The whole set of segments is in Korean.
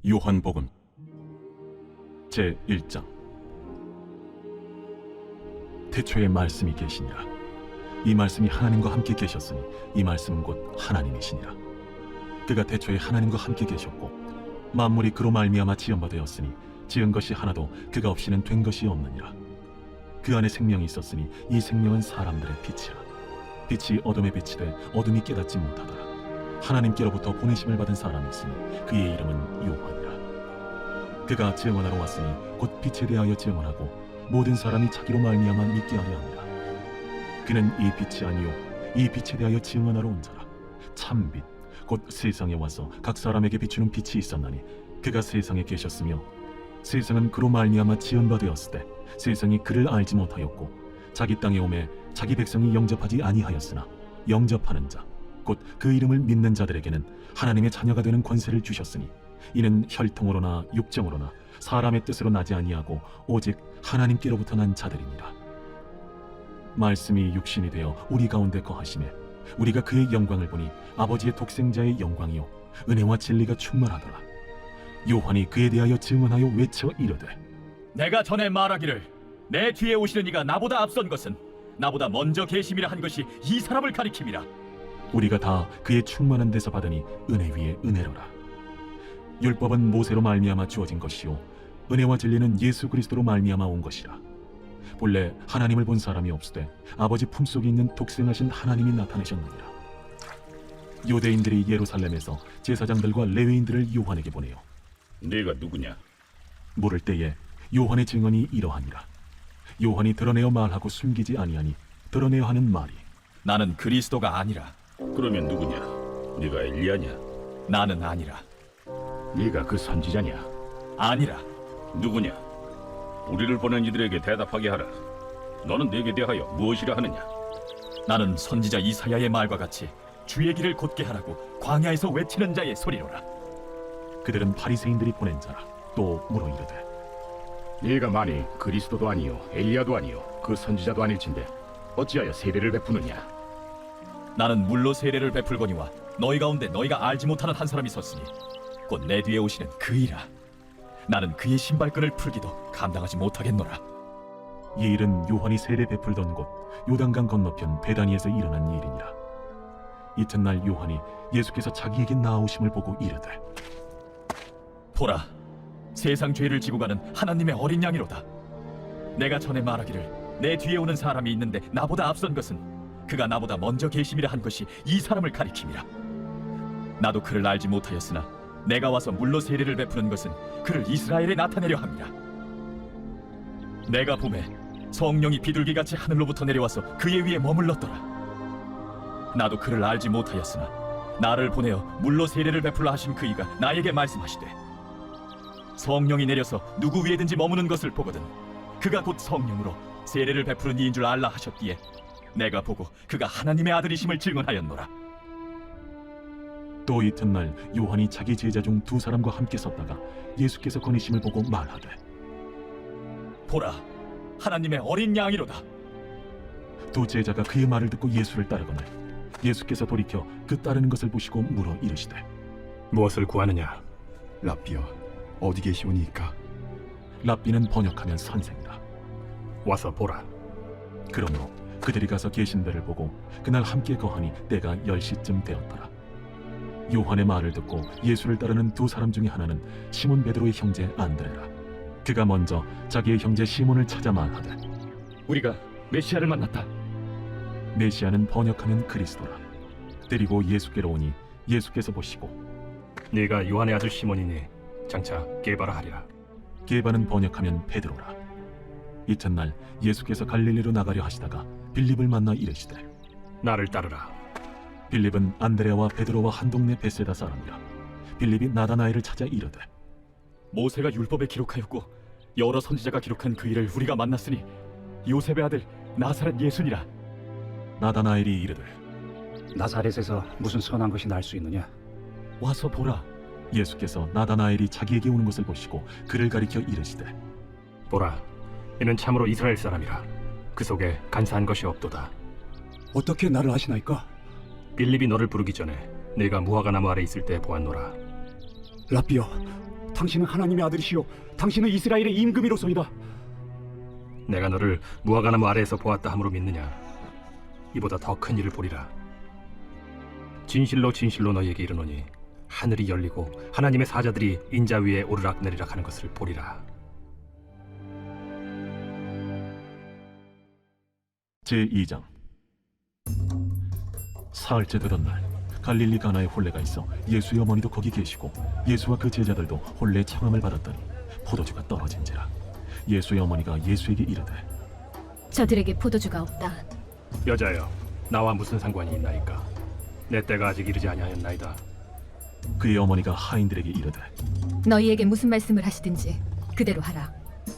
요한복음 제1장. 태초에 말씀이 계시니라. 이 말씀이 하나님과 함께 계셨으니 이 말씀은 곧 하나님이시니라. 그가 태초에 하나님과 함께 계셨고 만물이 그로 말미암아 지은 바 되었으니 지은 것이 하나도 그가 없이는 된 것이 없느니라. 그 안에 생명이 있었으니 이 생명은 사람들의 빛이라. 빛이 어둠에 비치되 어둠이 깨닫지 못하더라. 하나님께로부터 보내심을 받은 사람이 있으니 그의 이름은 요한이라. 그가 증언하러 왔으니 곧 빛에 대하여 증언하고 모든 사람이 자기로 말미암아 믿게 하려 함이라. 그는 이 빛이 아니요 이 빛에 대하여 증언하러 온 자라. 참빛 곧 세상에 와서 각 사람에게 비추는 빛이 있었나니 그가 세상에 계셨으며 세상은 그로 말미암아 지은 바 되었을 때 세상이 그를 알지 못하였고 자기 땅에 오매 자기 백성이 영접하지 아니하였으나 영접하는 자 곧 그 이름을 믿는 자들에게는 하나님의 자녀가 되는 권세를 주셨으니 이는 혈통으로나 육정으로나 사람의 뜻으로 나지 아니하고 오직 하나님께로부터 난 자들이니라. 말씀이 육신이 되어 우리 가운데 거하시매 우리가 그의 영광을 보니 아버지의 독생자의 영광이요 은혜와 진리가 충만하더라. 요한이 그에 대하여 증언하여 외쳐 이르되 내가 전에 말하기를 내 뒤에 오시는 이가 나보다 앞선 것은 나보다 먼저 계심이라 한 것이 이 사람을 가리킴이라. 우리가 다 그의 충만한 데서 받으니 은혜 위에 은혜로라. 율법은 모세로 말미암아 주어진 것이요 은혜와 진리는 예수 그리스도로 말미암아 온 것이라. 본래 하나님을 본 사람이 없으되 아버지 품속에 있는 독생하신 하나님이 나타내셨느니라. 유대인들이 예루살렘에서 제사장들과 레위인들을 요한에게 보내요. 네가 누구냐? 물을 때에 요한의 증언이 이러하니라. 요한이 드러내어 말하고 숨기지 아니하니 드러내어 하는 말이 나는 그리스도가 아니라. 그러면 누구냐? 네가 엘리야냐? 나는 아니라. 네가 그 선지자냐? 아니라. 누구냐? 우리를 보낸 이들에게 대답하게 하라. 너는 내게 대하여 무엇이라 하느냐? 나는 선지자 이사야의 말과 같이 주의 길을 곧게 하라고 광야에서 외치는 자의 소리로라. 그들은 바리새인들이 보낸 자라. 또 물어 이르되 네가 만일 그리스도도 아니요 엘리야도 아니요 그 선지자도 아닐진데 어찌하여 세례를 베푸느냐? 나는 물로 세례를 베풀거니와 너희 가운데 너희가 알지 못하는 한 사람이 섰으니 곧 내 뒤에 오시는 그이라. 나는 그의 신발끈을 풀기도 감당하지 못하겠노라. 이 일은 요한이 세례 베풀던 곳 요단강 건너편 베다니에서 일어난 일이니라. 이튿날 요한이 예수께서 자기에게 나아오심을 보고 이르되 보라, 세상 죄를 지고 가는 하나님의 어린 양이로다. 내가 전에 말하기를 내 뒤에 오는 사람이 있는데 나보다 앞선 것은 그가 나보다 먼저 계심이라 한 것이 이 사람을 가리킴이라. 나도 그를 알지 못하였으나 내가 와서 물로 세례를 베푸는 것은 그를 이스라엘에 나타내려 함이라. 내가 보매 성령이 비둘기같이 하늘로부터 내려와서 그의 위에 머물렀더라. 나도 그를 알지 못하였으나 나를 보내어 물로 세례를 베풀라 하신 그이가 나에게 말씀하시되 성령이 내려서 누구 위에든지 머무는 것을 보거든 그가 곧 성령으로 세례를 베푸는 이인 줄 알라 하셨기에 내가 보고 그가 하나님의 아들이심을 증언하였노라. 또 이튿날 요한이 자기 제자 중 두 사람과 함께 섰다가 예수께서 거니심을 보고 말하되 보라, 하나님의 어린 양이로다. 두 제자가 그의 말을 듣고 예수를 따르거늘 예수께서 돌이켜 그 따르는 것을 보시고 물어 이르시되 무엇을 구하느냐? 랍비여, 어디 계시오니이까? 랍비는 번역하면 선생이라. 와서 보라. 그러므로 그들이 가서 계신 데를 보고 그날 함께 거하니 때가 10시쯤 되었더라. 요한의 말을 듣고 예수를 따르는 두 사람 중에 하나는 시몬 베드로의 형제 안드레라. 그가 먼저 자기의 형제 시몬을 찾아 말하되 우리가 메시아를 만났다. 메시아는 번역하면 그리스도라. 데리고 예수께로 오니 예수께서 보시고 네가 요한의 아들 시몬이니 장차 게바라 하리라. 게바는 번역하면 베드로라. 이튿날 예수께서 갈릴리로 나가려 하시다가 빌립을 만나 이르시되 나를 따르라. 빌립은 안드레아와 베드로와 한 동네 베세다 사람이라. 빌립이 나다나엘을 찾아 이르되 모세가 율법에 기록하였고 여러 선지자가 기록한 그 일을 우리가 만났으니 요셉의 아들 나사렛 예수니라. 나다나엘이 이르되 나사렛에서 무슨 선한 것이 날 수 있느냐? 와서 보라. 예수께서 나다나엘이 자기에게 오는 것을 보시고 그를 가리켜 이르시되 보라, 이는 참으로 이스라엘 사람이라. 그 속에 간사한 것이 없도다. 어떻게 나를 아시나이까? 빌립이 너를 부르기 전에 내가 무화과 나무 아래 있을 때 보았노라. 랍비여, 당신은 하나님의 아들이시요 당신은 이스라엘의 임금이로소이다. 내가 너를 무화과나무 아래에서 보았다 함으로 믿느냐? 이보다 더 큰 일을 보리라. 진실로 진실로 너희에게 이르노니 하늘이 열리고 하나님의 사자들이 인자 위에 오르락 내리락 하는 것을 보리라. 제2장. 사흘째 되던 날 갈릴리 가나에 혼례가 있어 예수의 어머니도 거기 계시고 예수와 그 제자들도 혼례 청함을 받았더니 포도주가 떨어진지라. 예수의 어머니가 예수에게 이르되 저들에게 포도주가 없다. 여자여, 나와 무슨 상관이 있나이까? 내 때가 아직 이르지 아니하였나이다. 그의 어머니가 하인들에게 이르되 너희에게 무슨 말씀을 하시든지 그대로 하라.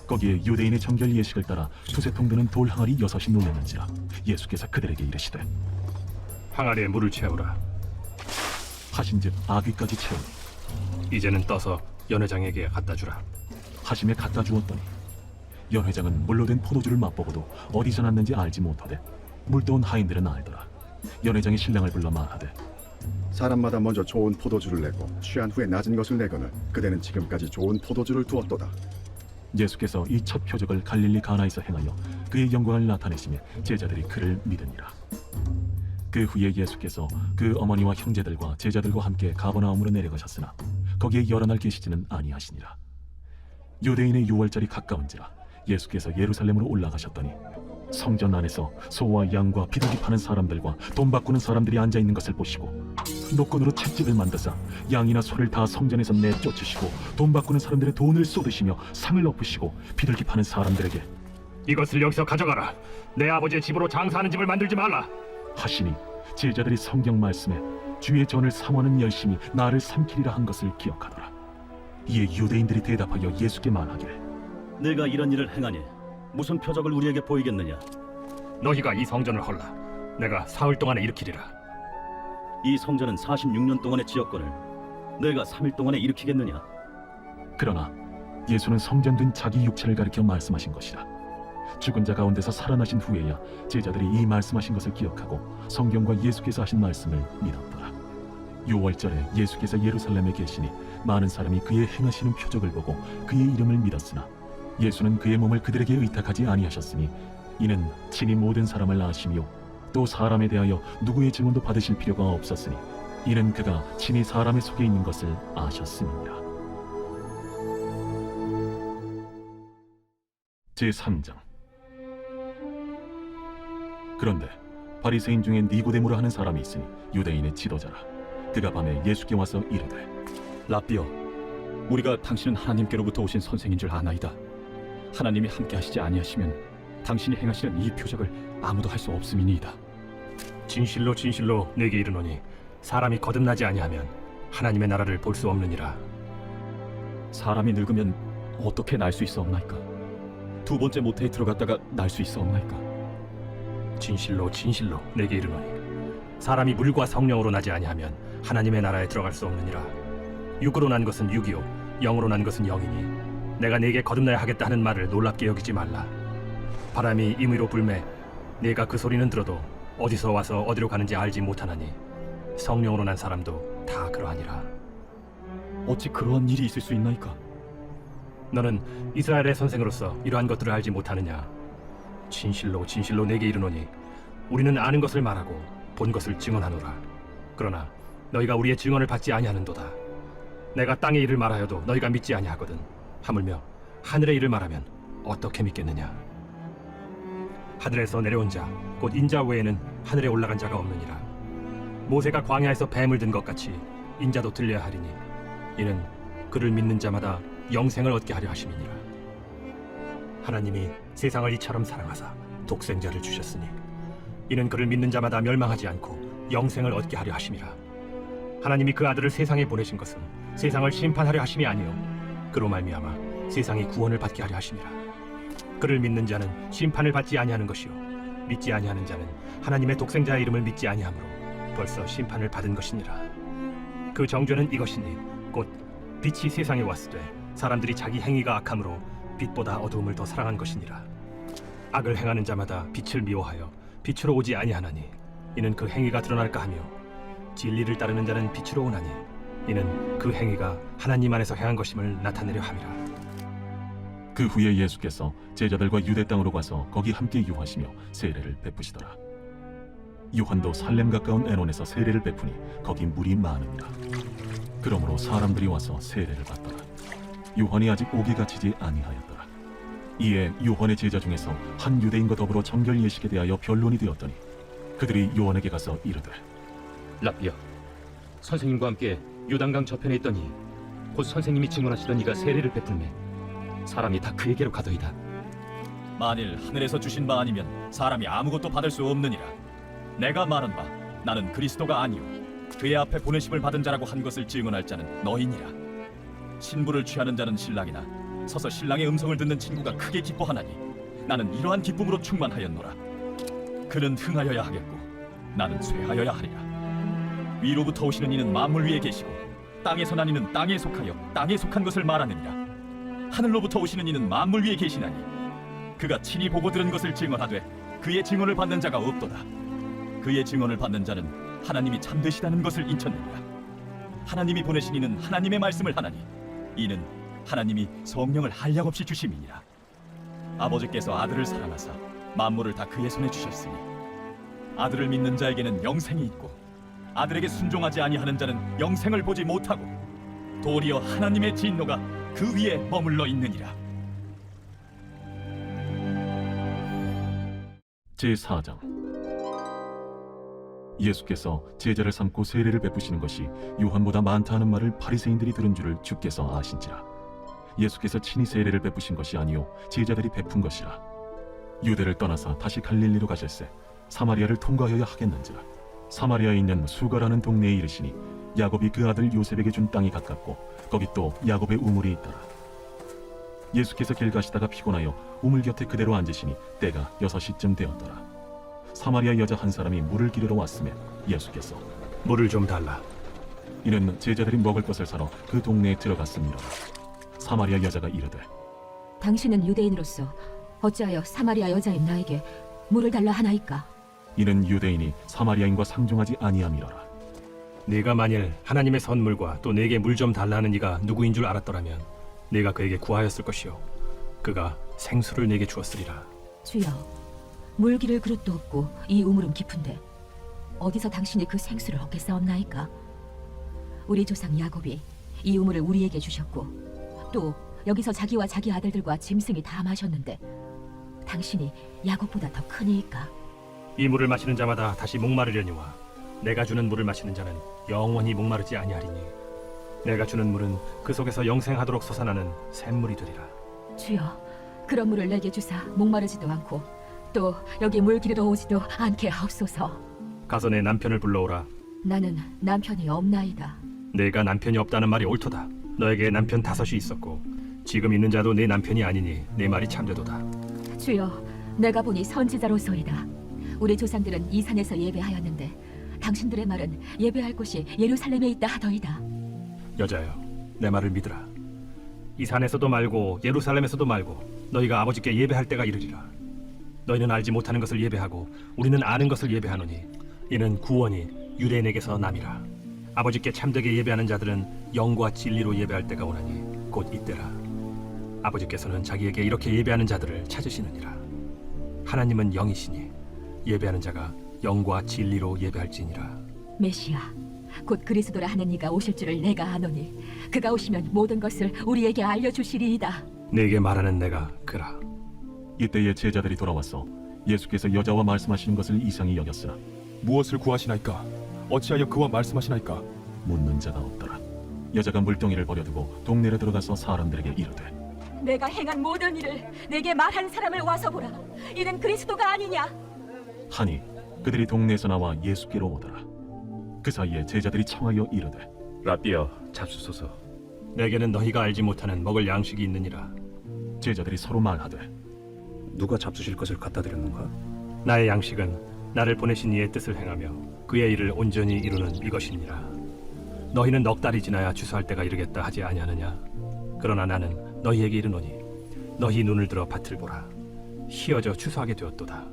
거기에 유대인의 정결 예식을 따라 두세 통 드는 돌 항아리 6이 놓였는지라. 예수께서 그들에게 이르시되 항아리에 물을 채우라. 하신즉 아귀까지 채우니 이제는 떠서 연회장에게 갖다 주라. 하심에 갖다 주었더니 연회장은 물로 된 포도주를 맛보고도 어디서 났는지 알지 못하되 물도온 하인들은 알더라. 연회장이 신랑을 불러 말하되 사람마다 먼저 좋은 포도주를 내고 취한 후에 낮은 것을 내거늘 그대는 지금까지 좋은 포도주를 두었도다. 예수께서 이 첫 표적을 갈릴리 가나에서 행하여 그의 영광을 나타내시며 제자들이 그를 믿으니라. 그 후에 예수께서 그 어머니와 형제들과 제자들과 함께 가버나움으로 내려가셨으나 거기에 여러 날 계시지는 아니하시니라. 유대인의 유월절이 가까운지라 예수께서 예루살렘으로 올라가셨더니 성전 안에서 소와 양과 비둘기 파는 사람들과 돈 바꾸는 사람들이 앉아 있는 것을 보시고 노건으로 채찍을 만드사 양이나 소를 다 성전에서 내쫓으시고 돈 바꾸는 사람들의 돈을 쏟으시며 상을 엎으시고 비둘기 파는 사람들에게 이것을 여기서 가져가라. 내 아버지의 집으로 장사하는 집을 만들지 말라. 하시니 제자들이 성경 말씀에 주의 전을 삼원은 열심히 나를 삼키리라 한 것을 기억하더라. 이에 유대인들이 대답하여 예수께 말하기를 내가 이런 일을 행하니 무슨 표적을 우리에게 보이겠느냐? 너희가 이 성전을 헐라. 내가 사흘 동안에 일으키리라. 이 성전은 46년 동안에 지었거늘 내가 3일 동안에 일으키겠느냐? 그러나 예수는 성전된 자기 육체를 가리켜 말씀하신 것이라. 죽은 자 가운데서 살아나신 후에야 제자들이 이 말씀하신 것을 기억하고 성경과 예수께서 하신 말씀을 믿었더라. 유월절에 예수께서 예루살렘에 계시니 많은 사람이 그의 행하시는 표적을 보고 그의 이름을 믿었으나 예수는 그의 몸을 그들에게 의탁하지 아니하셨으니 이는 친히 모든 사람을 아시며 또 사람에 대하여 누구의 증언도 받으실 필요가 없었으니 이는 그가 친히 사람의 속에 있는 것을 아셨음이니라. 제3장. 그런데 바리새인 중에 니고데모라 하는 사람이 있으니 유대인의 지도자라. 그가 밤에 예수께 와서 이르되 라삐여, 우리가 당신은 하나님께로부터 오신 선생인 줄 아나이다. 하나님이 함께 하시지 아니하시면 당신이 행하시는 이 표적을 아무도 할 수 없음이니이다. 진실로 진실로 내게 이르노니 사람이 거듭나지 아니하면 하나님의 나라를 볼 수 없느니라. 사람이 늙으면 어떻게 날 수 있사옵나이까? 두 번째 모태에 들어갔다가 날 수 있사옵나이까? 진실로 진실로 내게 이르노니 사람이 물과 성령으로 나지 아니하면 하나님의 나라에 들어갈 수 없느니라. 육으로 난 것은 육이요 영으로 난 것은 영이니 내가 네게 거듭나야 하겠다 하는 말을 놀랍게 여기지 말라. 바람이 임의로 불매 네가 그 소리는 들어도 어디서 와서 어디로 가는지 알지 못하나니 성령으로 난 사람도 다 그러하니라. 어찌 그러한 일이 있을 수 있나이까? 너는 이스라엘의 선생으로서 이러한 것들을 알지 못하느냐? 진실로 진실로 내게 이르노니 우리는 아는 것을 말하고 본 것을 증언하노라. 그러나 너희가 우리의 증언을 받지 아니하는도다. 내가 땅의 일을 말하여도 너희가 믿지 아니하거든. 하물며 하늘의 일을 말하면 어떻게 믿겠느냐? 하늘에서 내려온 자 곧 인자 외에는 하늘에 올라간 자가 없느니라. 모세가 광야에서 뱀을 든 것 같이 인자도 들려야 하리니 이는 그를 믿는 자마다 영생을 얻게 하려 하심이니라. 하나님이 세상을 이처럼 사랑하사 독생자를 주셨으니 이는 그를 믿는 자마다 멸망하지 않고 영생을 얻게 하려 하심이라. 하나님이 그 아들을 세상에 보내신 것은 세상을 심판하려 하심이 아니요 그로 말미암아 세상이 구원을 받게 하려 하심이라. 그를 믿는 자는 심판을 받지 아니하는 것이요 믿지 아니하는 자는 하나님의 독생자의 이름을 믿지 아니하므로 벌써 심판을 받은 것이니라. 그 정죄는 이것이니 곧 빛이 세상에 왔을 때 사람들이 자기 행위가 악함으로 빛보다 어두움을 더 사랑한 것이니라. 악을 행하는 자마다 빛을 미워하여 빛으로 오지 아니하나니 이는 그 행위가 드러날까 하며 진리를 따르는 자는 빛으로 오나니 이는 그 행위가 하나님 안에서 행한 것임을 나타내려 함이라. 그 후에 예수께서 제자들과 유대 땅으로 가서 거기 함께 유하시며 세례를 베푸시더라. 요한도 살렘 가까운 에논에서 세례를 베푸니 거기 물이 많으니라. 그러므로 사람들이 와서 세례를 받더라. 요한이 아직 옥에 갇히지 아니하였더라. 이에 요한의 제자 중에서 한 유대인과 더불어 정결 예식에 대하여 변론이 되었더니 그들이 요한에게 가서 이르되 라비여, 선생님과 함께 요단강 저편에 있더니 곧 선생님이 증언하시던 이가 세례를 베풀매 사람이 다 그에게로 가더이다. 만일 하늘에서 주신 바 아니면 사람이 아무것도 받을 수 없느니라. 내가 말한 바 나는 그리스도가 아니요 그의 앞에 보내심을 받은 자라고 한 것을 증언할 자는 너희니라. 신부를 취하는 자는 신랑이나 서서 신랑의 음성을 듣는 친구가 크게 기뻐하나니 나는 이러한 기쁨으로 충만하였노라. 그는 흥하여야 하겠고 나는 쇠하여야 하리라. 위로부터 오시는 이는 만물 위에 계시고 땅에서 난 이는 땅에 속하여 땅에 속한 것을 말하느니라. 하늘로부터 오시는 이는 만물 위에 계시나니 그가 친히 보고 들은 것을 증언하되 그의 증언을 받는 자가 없도다. 그의 증언을 받는 자는 하나님이 참되시다는 것을 인쳤느니라. 하나님이 보내신 이는 하나님의 말씀을 하나니 이는 하나님이 성령을 한량없이 주심이니라. 아버지께서 아들을 사랑하사 만물을 다 그의 손에 주셨으니 아들을 믿는 자에게는 영생이 있고 아들에게 순종하지 아니하는 자는 영생을 보지 못하고 도리어 하나님의 진노가 그 위에 머물러 있느니라. 제4장 예수께서 제자를 삼고 세례를 베푸시는 것이 요한보다 많다 하는 말을 바리새인들이 들은 줄을 주께서 아신지라. 예수께서 친히 세례를 베푸신 것이 아니요 제자들이 베푼 것이라. 유대를 떠나서 다시 갈릴리로 가실새 사마리아를 통과하여야 하겠는지라. 사마리아에 있는 수가라는 동네에 이르시니 야곱이 그 아들 요셉에게 준 땅이 가깝고 거기 또 야곱의 우물이 있더라. 예수께서 길 가시다가 피곤하여 우물 곁에 그대로 앉으시니 때가 6시쯤 되었더라. 사마리아 여자 한 사람이 물을 기르러 왔으며 예수께서 물을 좀 달라. 이는 제자들이 먹을 것을 사러 그 동네에 들어갔습니다. 사마리아 여자가 이르되 당신은 유대인으로서 어찌하여 사마리아 여자인 나에게 물을 달라 하나이까? 이는 유대인이 사마리아인과 상종하지 아니함이로라. 네가 만일 하나님의 선물과 또 내게 물 좀 달라 하는 이가 누구인 줄 알았더라면 네가 그에게 구하였을 것이요 그가 생수를 내게 주었으리라. 주여, 물기를 그릇도 없고 이 우물은 깊은데 어디서 당신이 그 생수를 얻겠사옵나이까? 우리 조상 야곱이 이 우물을 우리에게 주셨고 또 여기서 자기와 자기 아들들과 짐승이 다 마셨는데 당신이 야곱보다 더 크니이까? 이 물을 마시는 자마다 다시 목마르려니와 내가 주는 물을 마시는 자는 영원히 목마르지 아니하리니 내가 주는 물은 그 속에서 영생하도록 솟아나는 샘물이 되리라. 주여, 그런 물을 내게 주사 목마르지도 않고 또 여기 물 기르러 오지도 않게 하옵소서. 가서 내 남편을 불러오라. 나는 남편이 없나이다. 내가 남편이 없다는 말이 옳도다. 너에게 남편 5이 있었고 지금 있는 자도 내 남편이 아니니 내 말이 참되도다. 주여, 내가 보니 선지자로소이다. 우리 조상들은 이 산에서 예배하였는데 당신들의 말은 예배할 곳이 예루살렘에 있다 하더이다. 여자여, 내 말을 믿으라. 이 산에서도 말고 예루살렘에서도 말고 너희가 아버지께 예배할 때가 이르리라. 너희는 알지 못하는 것을 예배하고 우리는 아는 것을 예배하노니 이는 구원이 유대인에게서 남이라. 아버지께 참되게 예배하는 자들은 영과 진리로 예배할 때가 오나니 곧 이때라. 아버지께서는 자기에게 이렇게 예배하는 자들을 찾으시느니라. 하나님은 영이시니 예배하는 자가 영과 진리로 예배할지니라. 메시아, 곧 그리스도라 하는 이가 오실 줄을 내가 아노니 그가 오시면 모든 것을 우리에게 알려주시리이다. 네게 말하는 내가 그라. 이때에 제자들이 돌아와서 예수께서 여자와 말씀하시는 것을 이상히 여겼으나 무엇을 구하시나이까? 어찌하여 그와 말씀하시나이까? 묻는 자가 없더라. 여자가 물동이를 버려두고 동네로 들어가서 사람들에게 이르되 내가 행한 모든 일을 내게 말한 사람을 와서 보라. 이는 그리스도가 아니냐? 하니 그들이 동네에서 나와 예수께로 오더라. 그 사이에 제자들이 청하여 이르되 라비여, 잡수소서. 내게는 너희가 알지 못하는 먹을 양식이 있느니라. 제자들이 서로 말하되 누가 잡수실 것을 갖다 드렸는가? 나의 양식은 나를 보내신 이의 뜻을 행하며 그의 일을 온전히 이루는 이것이니라. 너희는 넉 달이 지나야 추수할 때가 이르겠다 하지 아니하느냐? 그러나 나는 너희에게 이르노니 너희 눈을 들어 밭을 보라. 희어져 추수하게 되었도다.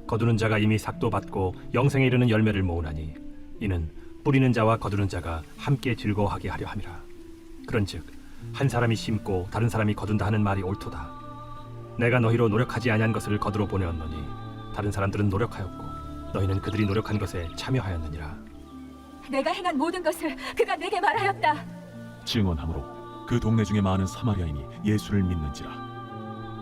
거두는 자가 이미 삭도 받고 영생에 이르는 열매를 모으나니 이는 뿌리는 자와 거두는 자가 함께 즐거워하게 하려 함이라. 그런즉 한 사람이 심고 다른 사람이 거둔다 하는 말이 옳도다. 내가 너희로 노력하지 아니한 것을 거두러 보내었노니 다른 사람들은 노력하였고 너희는 그들이 노력한 것에 참여하였느니라. 내가 행한 모든 것을 그가 내게 말하였다. 증언함으로 그 동네 중에 많은 사마리아인이 예수를 믿는지라.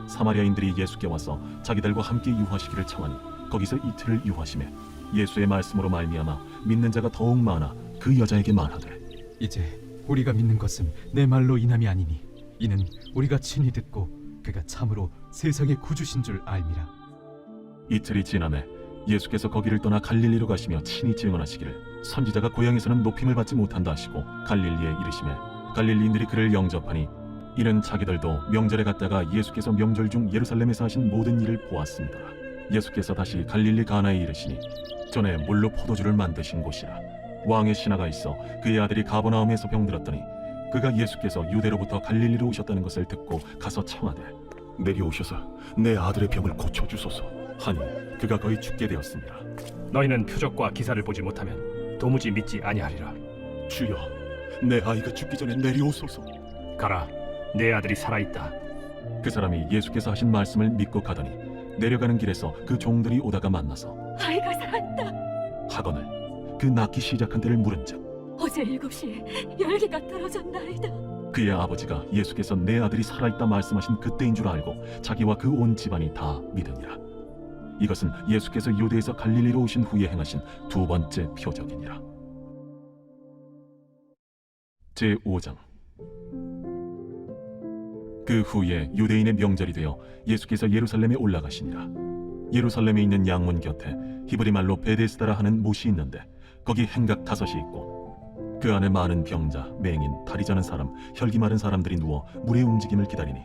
사마리아인들이 예수께 와서 자기들과 함께 유하시기를 청하니 거기서 이틀을 유하시매 예수의 말씀으로 말미암아 믿는 자가 더욱 많아 그 여자에게 말하되 이제 우리가 믿는 것은 내 말로 인함이 아니니 이는 우리가 친히 듣고 그가 참으로 세상의 구주신 줄 알미라. 이틀이 지나매 예수께서 거기를 떠나 갈릴리로 가시며 친히 증언하시기를 선지자가 고향에서는 높임을 받지 못한다 하시고 갈릴리에 이르시매 갈릴리인들이 그를 영접하니 이는 자기들도 명절에 갔다가 예수께서 명절 중 예루살렘에서 하신 모든 일을 보았습니다. 예수께서 다시 갈릴리 가나에 이르시니 전에 물로 포도주를 만드신 곳이라. 왕의 신하가 있어 그의 아들이 가버나움에서 병들었더니 그가 예수께서 유대로부터 갈릴리로 오셨다는 것을 듣고 가서 청하되 내려오셔서 내 아들의 병을 고쳐주소서 하니 그가 거의 죽게 되었습니다. 너희는 표적과 기사를 보지 못하면 도무지 믿지 아니하리라. 주여, 내 아이가 죽기 전에 내려오소서. 가라, 내 아들이 살아있다. 그 사람이 예수께서 하신 말씀을 믿고 가더니 내려가는 길에서 그 종들이 오다가 만나서 아이가 살았다. 하거늘 그 낳기 시작한 때를 물은즉 어제 7시에 열기가 떨어졌나이다. 그의 아버지가 예수께서 내 아들이 살아있다 말씀하신 그때인 줄 알고 자기와 그 온 집안이 다 믿으니라. 이것은 예수께서 유대에서 갈릴리로 오신 후에 행하신 두 번째 표적이니라. 제5장. 그 후에 유대인의 명절이 되어 예수께서 예루살렘에 올라가시니라. 예루살렘에 있는 양문 곁에 히브리 말로 베데스다라 하는 못이 있는데 거기 행각 5이 있고 그 안에 많은 병자, 맹인, 다리 저는 사람, 혈기 마른 사람들이 누워 물의 움직임을 기다리니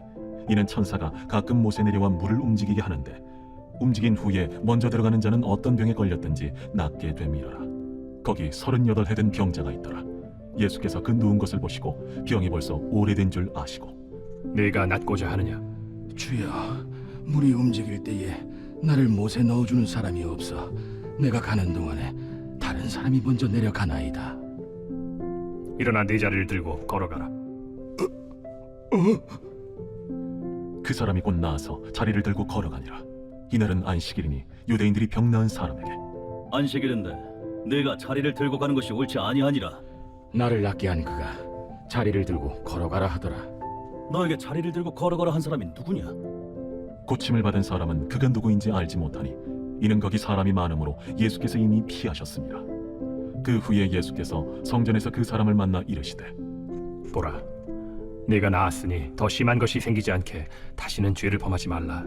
이는 천사가 가끔 못에 내려와 물을 움직이게 하는데 움직인 후에 먼저 들어가는 자는 어떤 병에 걸렸든지 낫게 됨이라. 거기 38해 된 병자가 있더라. 예수께서 그 누운 것을 보시고 병이 벌써 오래된 줄 아시고 네가 낫고자 하느냐? 주여, 물이 움직일 때에 나를 못에 넣어주는 사람이 없어 내가 가는 동안에 다른 사람이 먼저 내려가나이다. 일어나 네 자리를 들고 걸어가라. 그 사람이 곧 나아서 자리를 들고 걸어가니라. 이날은 안식일이니 유대인들이 병 나은 사람에게 안식일인데 내가 자리를 들고 가는 것이 옳지 아니하니라. 나를 낫게 한 그가 자리를 들고 걸어가라 하더라. 너에게 자리를 들고 걸어가라 한 사람이 누구냐? 고침을 받은 사람은 그가 누구인지 알지 못하니 이는 거기 사람이 많으므로 예수께서 이미 피하셨습니다. 그 후에 예수께서 성전에서 그 사람을 만나 이르시되 보라, 네가 나았으니 더 심한 것이 생기지 않게 다시는 죄를 범하지 말라.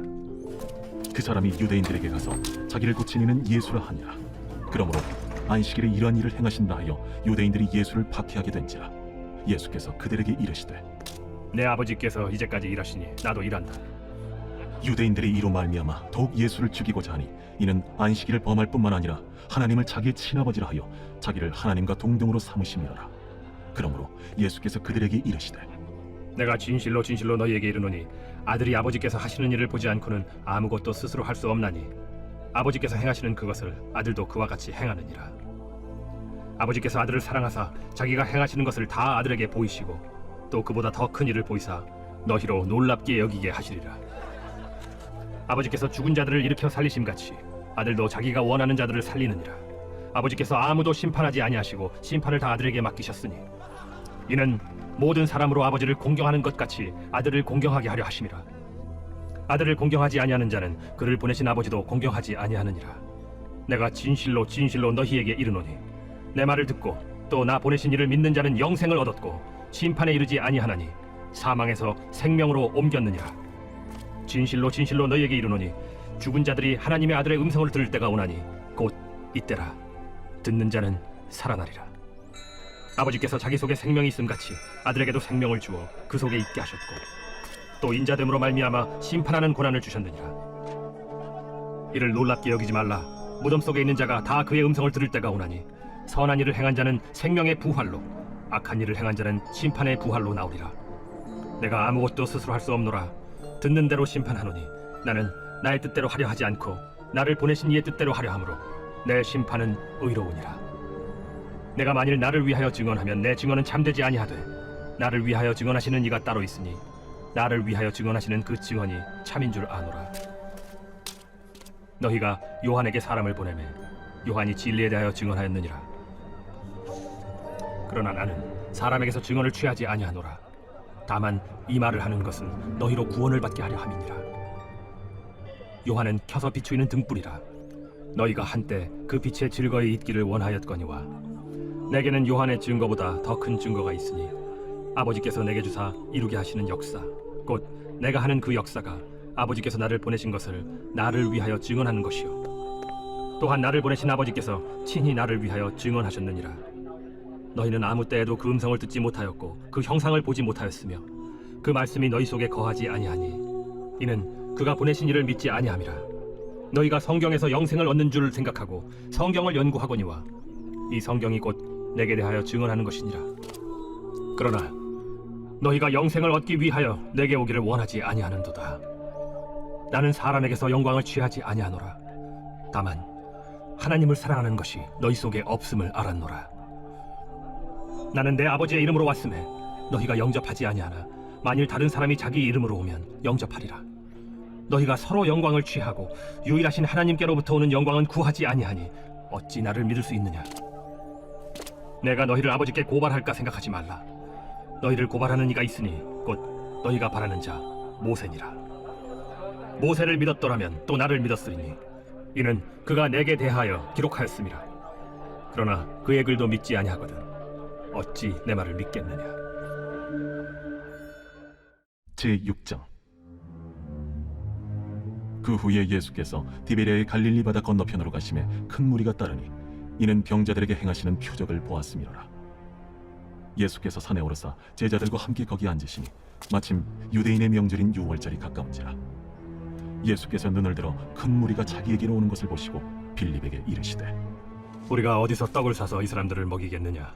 그 사람이 유대인들에게 가서 자기를 고친 이는 예수라 하니라. 그러므로 안식일에 이러한 일을 행하신다 하여 유대인들이 예수를 박해하게 된지라. 예수께서 그들에게 이르시되 내 아버지께서 이제까지 일하시니 나도 일한다. 유대인들이 이로 말미암아 더욱 예수를 죽이고자 하니 이는 안식일을 범할 뿐만 아니라 하나님을 자기의 친아버지라 하여 자기를 하나님과 동등으로 삼으심이라. 그러므로 예수께서 그들에게 이르시되 내가 진실로 진실로 너희에게 이르노니 아들이 아버지께서 하시는 일을 보지 않고는 아무것도 스스로 할 수 없나니 아버지께서 행하시는 그것을 아들도 그와 같이 행하느니라. 아버지께서 아들을 사랑하사 자기가 행하시는 것을 다 아들에게 보이시고 또 그보다 더 큰 일을 보이사 너희로 놀랍게 여기게 하시리라. 아버지께서 죽은 자들을 일으켜 살리심같이 아들도 자기가 원하는 자들을 살리느니라. 아버지께서 아무도 심판하지 아니하시고 심판을 다 아들에게 맡기셨으니 이는 모든 사람으로 아버지를 공경하는 것 같이 아들을 공경하게 하려 하심이라. 아들을 공경하지 아니하는 자는 그를 보내신 아버지도 공경하지 아니하느니라. 내가 진실로 진실로 너희에게 이르노니 내 말을 듣고 또 나 보내신 이를 믿는 자는 영생을 얻었고 심판에 이르지 아니하나니 사망에서 생명으로 옮겼느니라. 진실로 진실로 너희에게 이르노니 죽은 자들이 하나님의 아들의 음성을 들을 때가 오나니 곧 이때라. 듣는 자는 살아나리라. 아버지께서 자기 속에 생명이 있음같이 아들에게도 생명을 주어 그 속에 있게 하셨고 또 인자됨으로 말미암아 심판하는 고난을 주셨느니라. 이를 놀랍게 여기지 말라. 무덤 속에 있는 자가 다 그의 음성을 들을 때가 오나니 선한 일을 행한 자는 생명의 부활로 악한 일을 행한 자는 심판의 부활로 나오리라. 내가 아무것도 스스로 할 수 없노라. 듣는 대로 심판하노니 나는 나의 뜻대로 하려 하지 않고 나를 보내신 이의 뜻대로 하려 하므로 내 심판은 의로우니라. 내가 만일 나를 위하여 증언하면 내 증언은 참되지 아니하되 나를 위하여 증언하시는 이가 따로 있으니 나를 위하여 증언하시는 그 증언이 참인 줄 아노라. 너희가 요한에게 사람을 보내매 요한이 진리에 대하여 증언하였느니라. 그러나 나는 사람에게서 증언을 취하지 아니하노라. 다만 이 말을 하는 것은 너희로 구원을 받게 하려 함이니라. 요한은 켜서 비추이는 등불이라. 너희가 한때 그 빛에 즐거이 있기를 원하였거니와 내게는 요한의 증거보다 더 큰 증거가 있으니 아버지께서 내게 주사 이루게 하시는 역사 곧 내가 하는 그 역사가 아버지께서 나를 보내신 것을 나를 위하여 증언하는 것이요 또한 나를 보내신 아버지께서 친히 나를 위하여 증언하셨느니라. 너희는 아무 때에도 그 음성을 듣지 못하였고 그 형상을 보지 못하였으며 그 말씀이 너희 속에 거하지 아니하니 이는 그가 보내신 이를 믿지 아니함이라. 너희가 성경에서 영생을 얻는 줄 생각하고 성경을 연구하거니와 이 성경이 곧 내게 대하여 증언하는 것이니라. 그러나 너희가 영생을 얻기 위하여 내게 오기를 원하지 아니하는도다. 나는 사람에게서 영광을 취하지 아니하노라. 다만 하나님을 사랑하는 것이 너희 속에 없음을 알았노라. 나는 내 아버지의 이름으로 왔음에 너희가 영접하지 아니하나 만일 다른 사람이 자기 이름으로 오면 영접하리라. 너희가 서로 영광을 취하고 유일하신 하나님께로부터 오는 영광은 구하지 아니하니 어찌 나를 믿을 수 있느냐. 내가 너희를 아버지께 고발할까 생각하지 말라. 너희를 고발하는 이가 있으니 곧 너희가 바라는 자 모세니라. 모세를 믿었더라면 또 나를 믿었으리니 이는 그가 내게 대하여 기록하였음이라. 그러나 그의 글도 믿지 아니하거든 어찌 내 말을 믿겠느냐. 제6장. 그 후에 예수께서 디베랴의 갈릴리 바다 건너편으로 가심에 큰 무리가 따르니 이는 병자들에게 행하시는 표적을 보았음이로라. 예수께서 산에 오르사 제자들과 함께 거기 앉으시니 마침 유대인의 명절인 유월절이 가까운지라. 예수께서 눈을 들어 큰 무리가 자기에게로 오는 것을 보시고 빌립에게 이르시되 우리가 어디서 떡을 사서 이 사람들을 먹이겠느냐.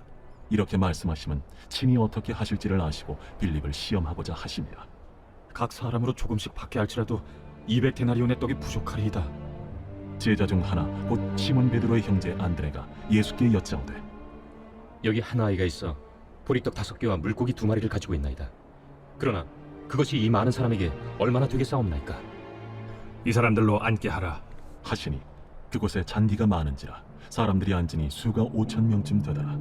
이렇게 말씀하시면 친히 어떻게 하실지를 아시고 빌립을 시험하고자 하심이라. 각 사람으로 조금씩 받게 할지라도 200데나리온의 떡이 부족하리이다. 제자 중 하나 곧 시몬 베드로의 형제 안드레가 예수께 여짜오되 여기 한 아이가 있어 보리떡 5개와 물고기 2마리를 가지고 있나이다. 그러나 그것이 이 많은 사람에게 얼마나 되겠사옵나이까. 이 사람들로 앉게 하라 하시니 그곳에 잔디가 많은지라 사람들이 앉으니 수가 5,000명쯤 되더라.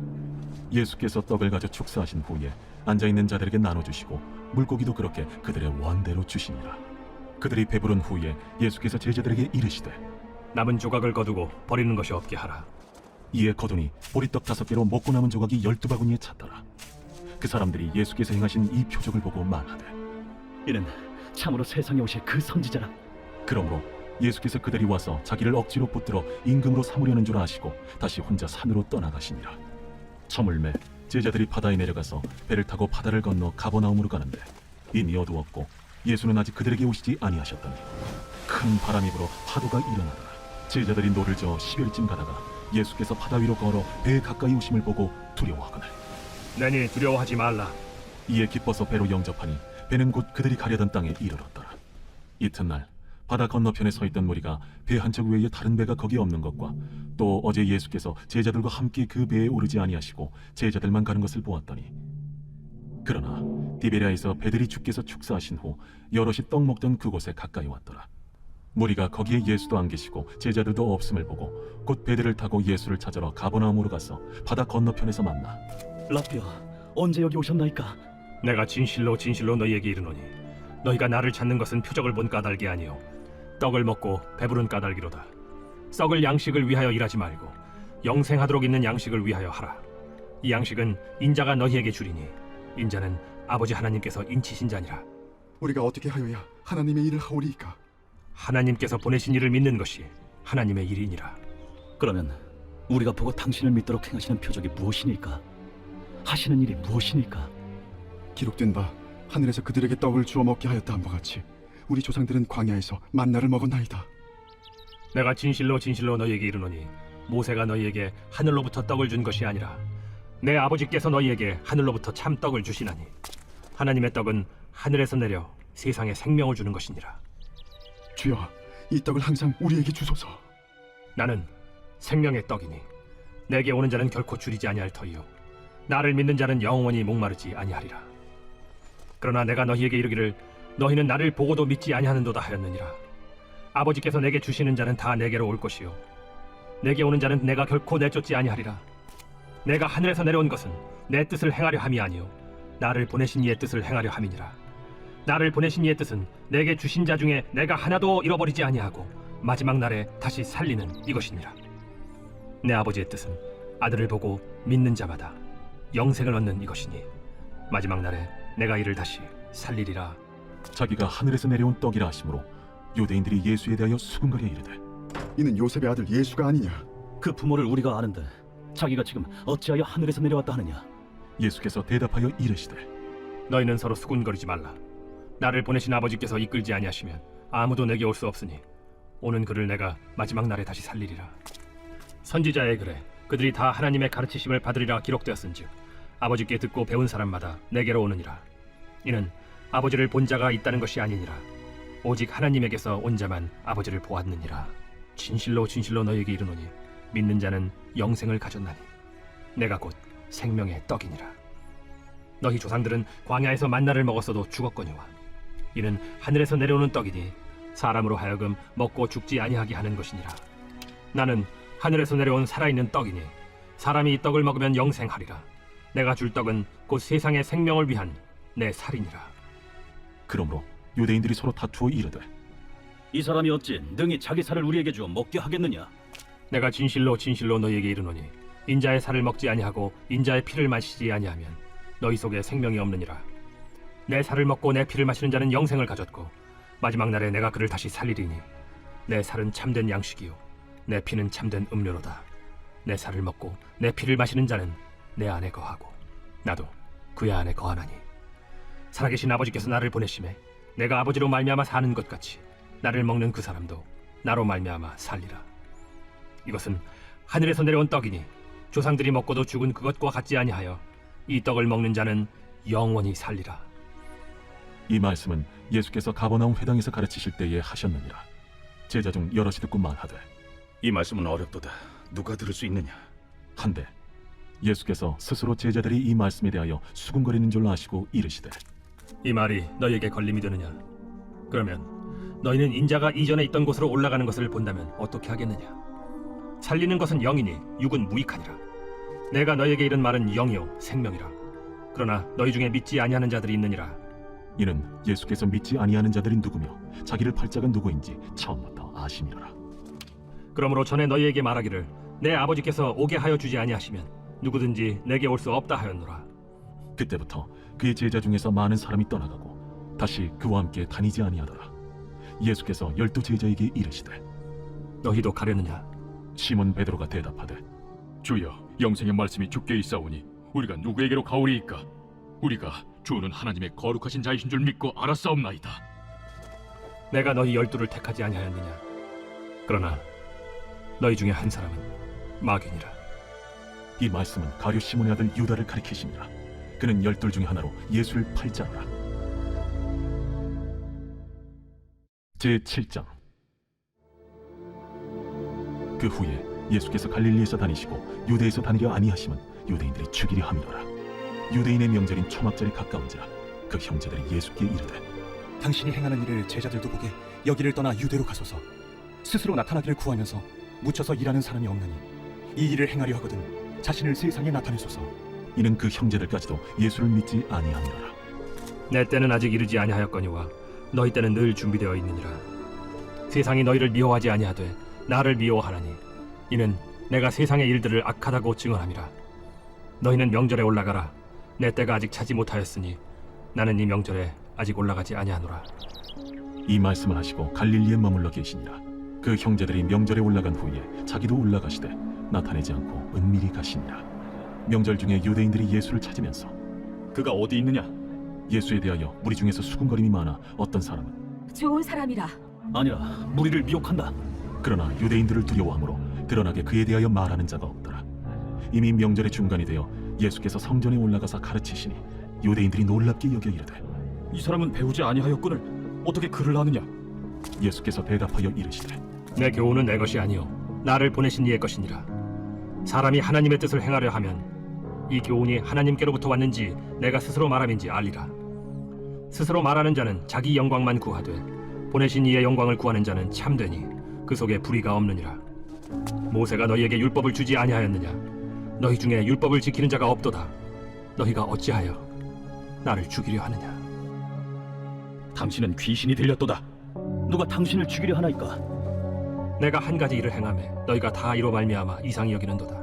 예수께서 떡을 가져 축사하신 후에 앉아있는 자들에게 나눠주시고 물고기도 그렇게 그들의 원대로 주시니라. 그들이 배부른 후에 예수께서 제자들에게 이르시되 남은 조각을 거두고 버리는 것이 없게 하라. 이에 거두니 보리떡 5개로 먹고 남은 조각이 12바구니에 찼더라. 그 사람들이 예수께서 행하신 이 표적을 보고 말하되 이는 참으로 세상에 오실 그 선지자라. 그러므로 예수께서 그들이 와서 자기를 억지로 붙들어 임금으로 삼으려는 줄 아시고 다시 혼자 산으로 떠나가시니라. 저물매 제자들이 바다에 내려가서 배를 타고 바다를 건너 가버나움으로 가는데 이미 어두웠고 예수는 아직 그들에게 오시지 아니하셨더니 큰 바람이 불어 파도가 일어나더라. 제자들이 노를 저어 10여리쯤 가다가 예수께서 바다 위로 걸어 배에 가까이 오심을 보고 두려워하거늘 내니 두려워하지 말라. 이에 기뻐서 배로 영접하니 배는 곧 그들이 가려던 땅에 이르렀더라. 이튿날 바다 건너편에 서 있던 무리가 배 한 척 외에 다른 배가 거기 없는 것과 또 어제 예수께서 제자들과 함께 그 배에 오르지 아니하시고 제자들만 가는 것을 보았더니 그러나 디베랴에서 배들이 주께서 축사하신 후 여럿이 떡 먹던 그곳에 가까이 왔더라. 무리가 거기에 예수도 안 계시고 제자들도 없음을 보고 곧 배들을 타고 예수를 찾으러 가버나움으로 가서 바다 건너편에서 만나 라피어, 언제 여기 오셨나이까? 내가 진실로 진실로 너희에게 이르노니 너희가 나를 찾는 것은 표적을 본 까닭이 아니요 떡을 먹고 배부른 까닭이로다. 썩을 양식을 위하여 일하지 말고 영생하도록 있는 양식을 위하여 하라. 이 양식은 인자가 너희에게 주리니 인자는 아버지 하나님께서 인치신 자니라. 우리가 어떻게 하여야 하나님의 일을 하오리이까? 하나님께서 보내신 이를 믿는 것이 하나님의 일이니라. 그러면 우리가 보고 당신을 믿도록 행하시는 표적이 무엇이니까? 하시는 일이 무엇이니까? 기록된 바 하늘에서 그들에게 떡을 주어 먹게 하였다 함과 같이 우리 조상들은 광야에서 만나를 먹었나이다. 내가 진실로 진실로 너희에게 이르노니 모세가 너희에게 하늘로부터 떡을 준 것이 아니라 내 아버지께서 너희에게 하늘로부터 참 떡을 주시나니 하나님의 떡은 하늘에서 내려 세상에 생명을 주는 것이니라. 주여, 이 떡을 항상 우리에게 주소서. 나는 생명의 떡이니 내게 오는 자는 결코 줄이지 아니할 터이요 나를 믿는 자는 영원히 목마르지 아니하리라. 그러나 내가 너희에게 이르기를 너희는 나를 보고도 믿지 아니하는도다 하였느니라. 아버지께서 내게 주시는 자는 다 내게로 올 것이요 내게 오는 자는 내가 결코 내쫓지 아니하리라. 내가 하늘에서 내려온 것은 내 뜻을 행하려 함이 아니요 나를 보내신 이의 뜻을 행하려 함이니라. 나를 보내신 이의 뜻은 내게 주신 자 중에 내가 하나도 잃어버리지 아니하고 마지막 날에 다시 살리는 이것이니라. 내 아버지의 뜻은 아들을 보고 믿는 자마다 영생을 얻는 이것이니 마지막 날에 내가 이를 다시 살리리라. 자기가 하늘에서 내려온 떡이라 하심으로 유대인들이 예수에 대하여 수군거려 이르되 이는 요셉의 아들 예수가 아니냐? 그 부모를 우리가 아는데 자기가 지금 어찌하여 하늘에서 내려왔다 하느냐? 예수께서 대답하여 이르시되 너희는 서로 수군거리지 말라. 나를 보내신 아버지께서 이끌지 아니하시면 아무도 내게 올 수 없으니 오는 그를 내가 마지막 날에 다시 살리리라. 선지자의 글에 그들이 다 하나님의 가르치심을 받으리라 기록되었은즉 아버지께 듣고 배운 사람마다 내게로 오느니라. 이는 아버지를 본 자가 있다는 것이 아니니라. 오직 하나님에게서 온 자만 아버지를 보았느니라. 진실로 진실로 너희에게 이르노니 믿는 자는 영생을 가졌나니 내가 곧 생명의 떡이니라. 너희 조상들은 광야에서 만나를 먹었어도 죽었거니와 이는 하늘에서 내려오는 떡이니 사람으로 하여금 먹고 죽지 아니하게 하는 것이니라. 나는 하늘에서 내려온 살아있는 떡이니 사람이 이 떡을 먹으면 영생하리라. 내가 줄 떡은 곧 세상의 생명을 위한 내 살이니라. 그러므로 유대인들이 서로 다투어 이르되 이 사람이 어찌 능히 자기 살을 우리에게 주어 먹게 하겠느냐? 내가 진실로 진실로 너희에게 이르노니 인자의 살을 먹지 아니하고 인자의 피를 마시지 아니하면 너희 속에 생명이 없느니라. 내 살을 먹고 내 피를 마시는 자는 영생을 가졌고 마지막 날에 내가 그를 다시 살리리니 내 살은 참된 양식이요 내 피는 참된 음료로다. 내 살을 먹고 내 피를 마시는 자는 내 안에 거하고 나도 그의 안에 거하나니 살아계신 아버지께서 나를 보내심에 내가 아버지로 말미암아 사는 것 같이 나를 먹는 그 사람도 나로 말미암아 살리라. 이것은 하늘에서 내려온 떡이니 조상들이 먹고도 죽은 그것과 같지 아니하여 이 떡을 먹는 자는 영원히 살리라. 이 말씀은 예수께서 가버나움 회당에서 가르치실 때에 하셨느니라. 제자 중 여럿이 듣고 말하되 이 말씀은 어렵도다. 누가 들을 수 있느냐? 한데 예수께서 스스로 제자들이 이 말씀에 대하여 수군거리는 줄 아시고 이르시되 이 말이 너희에게 걸림이 되느냐? 그러면 너희는 인자가 이전에 있던 곳으로 올라가는 것을 본다면 어떻게 하겠느냐? 살리는 것은 영이니 육은 무익하니라. 내가 너희에게 이른 말은 영이요 생명이라. 그러나 너희 중에 믿지 아니하는 자들이 있느니라. 이는 예수께서 믿지 아니하는 자들이 누구며 자기를 팔 자가 누구인지 처음부터 아심이라. 그러므로 전에 너희에게 말하기를 내 아버지께서 오게 하여 주지 아니하시면 누구든지 내게 올 수 없다 하였노라. 그때부터 그의 제자 중에서 많은 사람이 떠나가고 다시 그와 함께 다니지 아니하더라. 예수께서 12 제자에게 이르시되 너희도 가려느냐? 시몬 베드로가 대답하되 주여, 영생의 말씀이 주께 있사오니 우리가 누구에게로 가오리이까? 우리가 주는 하나님의 거룩하신 자이신 줄 믿고 알았사옵나이다. 내가 너희 12를 택하지 아니하였느냐? 그러나 너희 중에 한 사람은 마귀니라. 이 말씀은 가룟 시몬의 아들 유다를 가리키시니라. 그는 12 중에 하나로 예수를 팔 자로라. 제7장. 그 후에 예수께서 갈릴리에서 다니시고 유대에서 다니려 아니하심은 유대인들이 죽이려 함이로라. 유대인의 명절인 초막절이 가까운지라 그 형제들이 예수께 이르되 당신이 행하는 일을 제자들도 보게 여기를 떠나 유대로 가소서. 스스로 나타나기를 구하면서 묻혀서 일하는 사람이 없나니 이 일을 행하려 하거든 자신을 세상에 나타내소서. 이는 그 형제들까지도 예수를 믿지 아니하니라. 내 때는 아직 이르지 아니하였거니와 너희 때는 늘 준비되어 있느니라. 세상이 너희를 미워하지 아니하되 나를 미워하나니 이는 내가 세상의 일들을 악하다고 증언함이라. 너희는 명절에 올라가라. 내 때가 아직 차지 못하였으니 나는 이 명절에 아직 올라가지 아니하노라. 이 말씀을 하시고 갈릴리에 머물러 계시니라. 그 형제들이 명절에 올라간 후에 자기도 올라가시되 나타내지 않고 은밀히 가시니라. 명절 중에 유대인들이 예수를 찾으면서 그가 어디 있느냐? 예수에 대하여 무리 중에서 수군거림이 많아 어떤 사람은 좋은 사람이라. 아니라 무리를 미혹한다. 그러나 유대인들을 두려워하므로 드러나게 그에 대하여 말하는 자가 없더라. 이미 명절의 중간이 되어 예수께서 성전에 올라가서 가르치시니 유대인들이 놀랍게 여겨 이르되 이 사람은 배우지 아니하였거늘 어떻게 그를 아느냐? 예수께서 대답하여 이르시되 내 교훈은 내 것이 아니요 나를 보내신 이의 것이니라. 사람이 하나님의 뜻을 행하려 하면 이 교훈이 하나님께로부터 왔는지 내가 스스로 말함인지 알리라. 스스로 말하는 자는 자기 영광만 구하되 보내신 이의 영광을 구하는 자는 참되니 그 속에 불의가 없느니라. 모세가 너희에게 율법을 주지 아니하였느냐? 너희 중에 율법을 지키는 자가 없도다. 너희가 어찌하여 나를 죽이려 하느냐? 당신은 귀신이 들렸도다. 누가 당신을 죽이려 하나이까? 내가 한 가지 일을 행하매 너희가 다 이로 말미암아 이상히 여기는도다.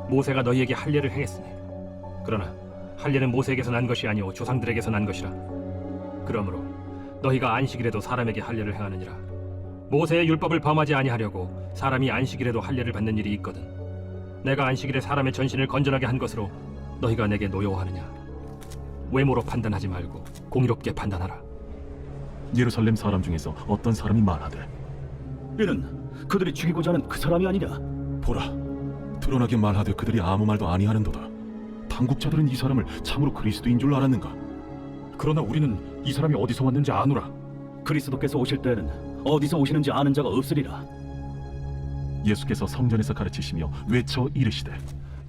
모세가 너희에게 할례를 행했으니 그러나 할례는 모세에게서 난 것이 아니오 조상들에게서 난 것이라. 그러므로 너희가 안식일에도 사람에게 할례를 행하느니라. 모세의 율법을 범하지 아니하려고 사람이 안식일에도 할례를 받는 일이 있거든. 내가 안식일에 사람의 전신을 건전하게 한 것으로 너희가 내게 노여워하느냐? 외모로 판단하지 말고 공의롭게 판단하라. 예루살렘 사람 중에서 어떤 사람이 말하되 이는 그들이 죽이고자 하는 그 사람이 아니냐? 보라, 드러나게 말하되 그들이 아무 말도 아니하는도다. 당국자들은 이 사람을 참으로 그리스도인 줄 알았는가? 그러나 우리는 이 사람이 어디서 왔는지 아노라. 그리스도께서 오실 때에는 어디서 오시는지 아는 자가 없으리라. 예수께서 성전에서 가르치시며 외쳐 이르시되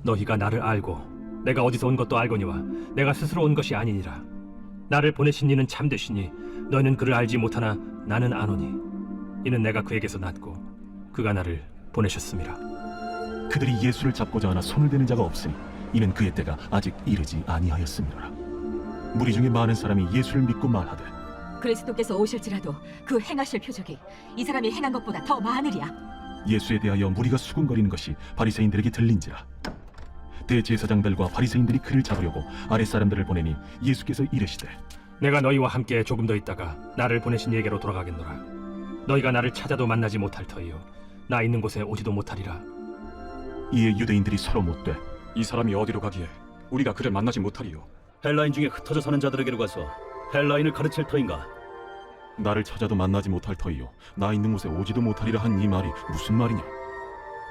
너희가 나를 알고 내가 어디서 온 것도 알거니와 내가 스스로 온 것이 아니니라. 나를 보내신 이는 참되시니 너희는 그를 알지 못하나 나는 아노니 이는 내가 그에게서 났고 그가 나를 보내셨음이라. 그들이 예수를 잡고자 하나 손을 대는 자가 없으니 이는 그의 때가 아직 이르지 아니하였음이라. 무리 중에 많은 사람이 예수를 믿고 말하되 그리스도께서 오실지라도 그 행하실 표적이 이 사람이 행한 것보다 더 많으리야. 예수에 대하여 무리가 수군거리는 것이 바리새인들에게 들린지라. 대제사장들과 바리새인들이 그를 잡으려고 아랫사람들을 보내니 예수께서 이르시되 내가 너희와 함께 조금 더 있다가 나를 보내신 이에게로 돌아가겠노라. 너희가 나를 찾아도 만나지 못할 터이요 나 있는 곳에 오지도 못하리라. 이에 유대인들이 서로 묻되 이 사람이 어디로 가기에 우리가 그를 만나지 못하리요? 헬라인 중에 흩어져 사는 자들에게로 가서 헬라인을 가르칠 터인가? 나를 찾아도 만나지 못할 터이요 나 있는 곳에 오지도 못하리라 한 이 말이 무슨 말이냐?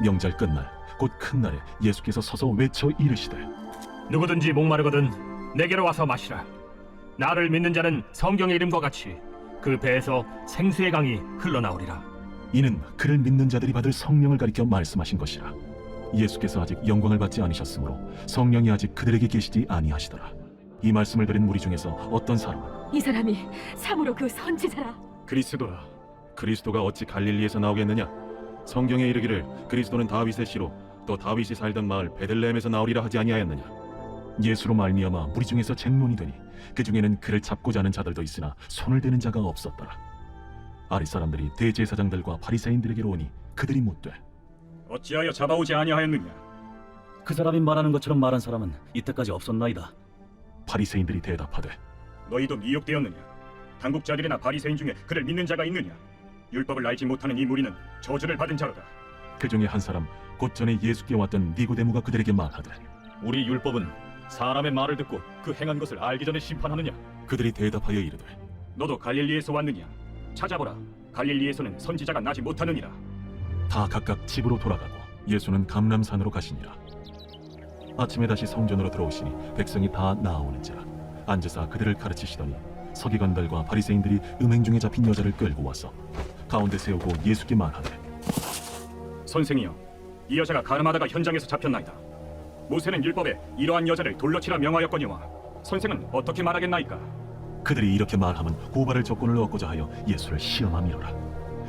명절 끝날 곧 큰 날에 예수께서 서서 외쳐 이르시되 누구든지 목마르거든 내게로 와서 마시라. 나를 믿는 자는 성경의 이름과 같이 그 배에서 생수의 강이 흘러나오리라. 이는 그를 믿는 자들이 받을 성령을 가리켜 말씀하신 것이라. 예수께서 아직 영광을 받지 않으셨으므로 성령이 아직 그들에게 계시지 아니하시더라. 이 말씀을 들은 무리 중에서 어떤 사람은 이 사람이 참으로 그 선지자라. 그리스도라. 그리스도가 어찌 갈릴리에서 나오겠느냐? 성경에 이르기를 그리스도는 다윗의 씨로 또 다윗이 살던 마을 베들레헴에서 나오리라 하지 아니하였느냐? 예수로 말미암아 무리 중에서 쟁론이 되니 그 중에는 그를 잡고자 하는 자들도 있으나 손을 대는 자가 없었더라. 아랫 사람들이 대제사장들과 바리새인들에게로 오니 그들이 묻되 어찌하여 잡아오지 아니하였느냐? 그 사람이 말하는 것처럼 말한 사람은 이때까지 없었나이다. 바리새인들이 대답하되 너희도 미혹되었느냐? 당국자들이나 바리새인 중에 그를 믿는 자가 있느냐? 율법을 알지 못하는 이 무리는 저주를 받은 자로다. 그 중에 한 사람 곧 전에 예수께 왔던 니고데모가 그들에게 말하되 우리 율법은 사람의 말을 듣고 그 행한 것을 알기 전에 심판하느냐? 그들이 대답하여 이르되 너도 갈릴리에서 왔느냐? 찾아보라. 갈릴리에서는 선지자가 나지 못하느니라. 다 각각 집으로 돌아가고 예수는 감람산으로 가시니라. 아침에 다시 성전으로 들어오시니 백성이 다 나아오는지라. 앉으사 그들을 가르치시더니 서기관들과 바리새인들이 음행 중에 잡힌 여자를 끌고 와서 가운데 세우고 예수께 말하되 선생이여, 이 여자가 가늠하다가 현장에서 잡혔나이다. 모세는 율법에 이러한 여자를 돌로 치라 명하였거니와 선생은 어떻게 말하겠나이까? 그들이 이렇게 말하면 고발할 조건을 얻고자 하여 예수를 시험함이로라.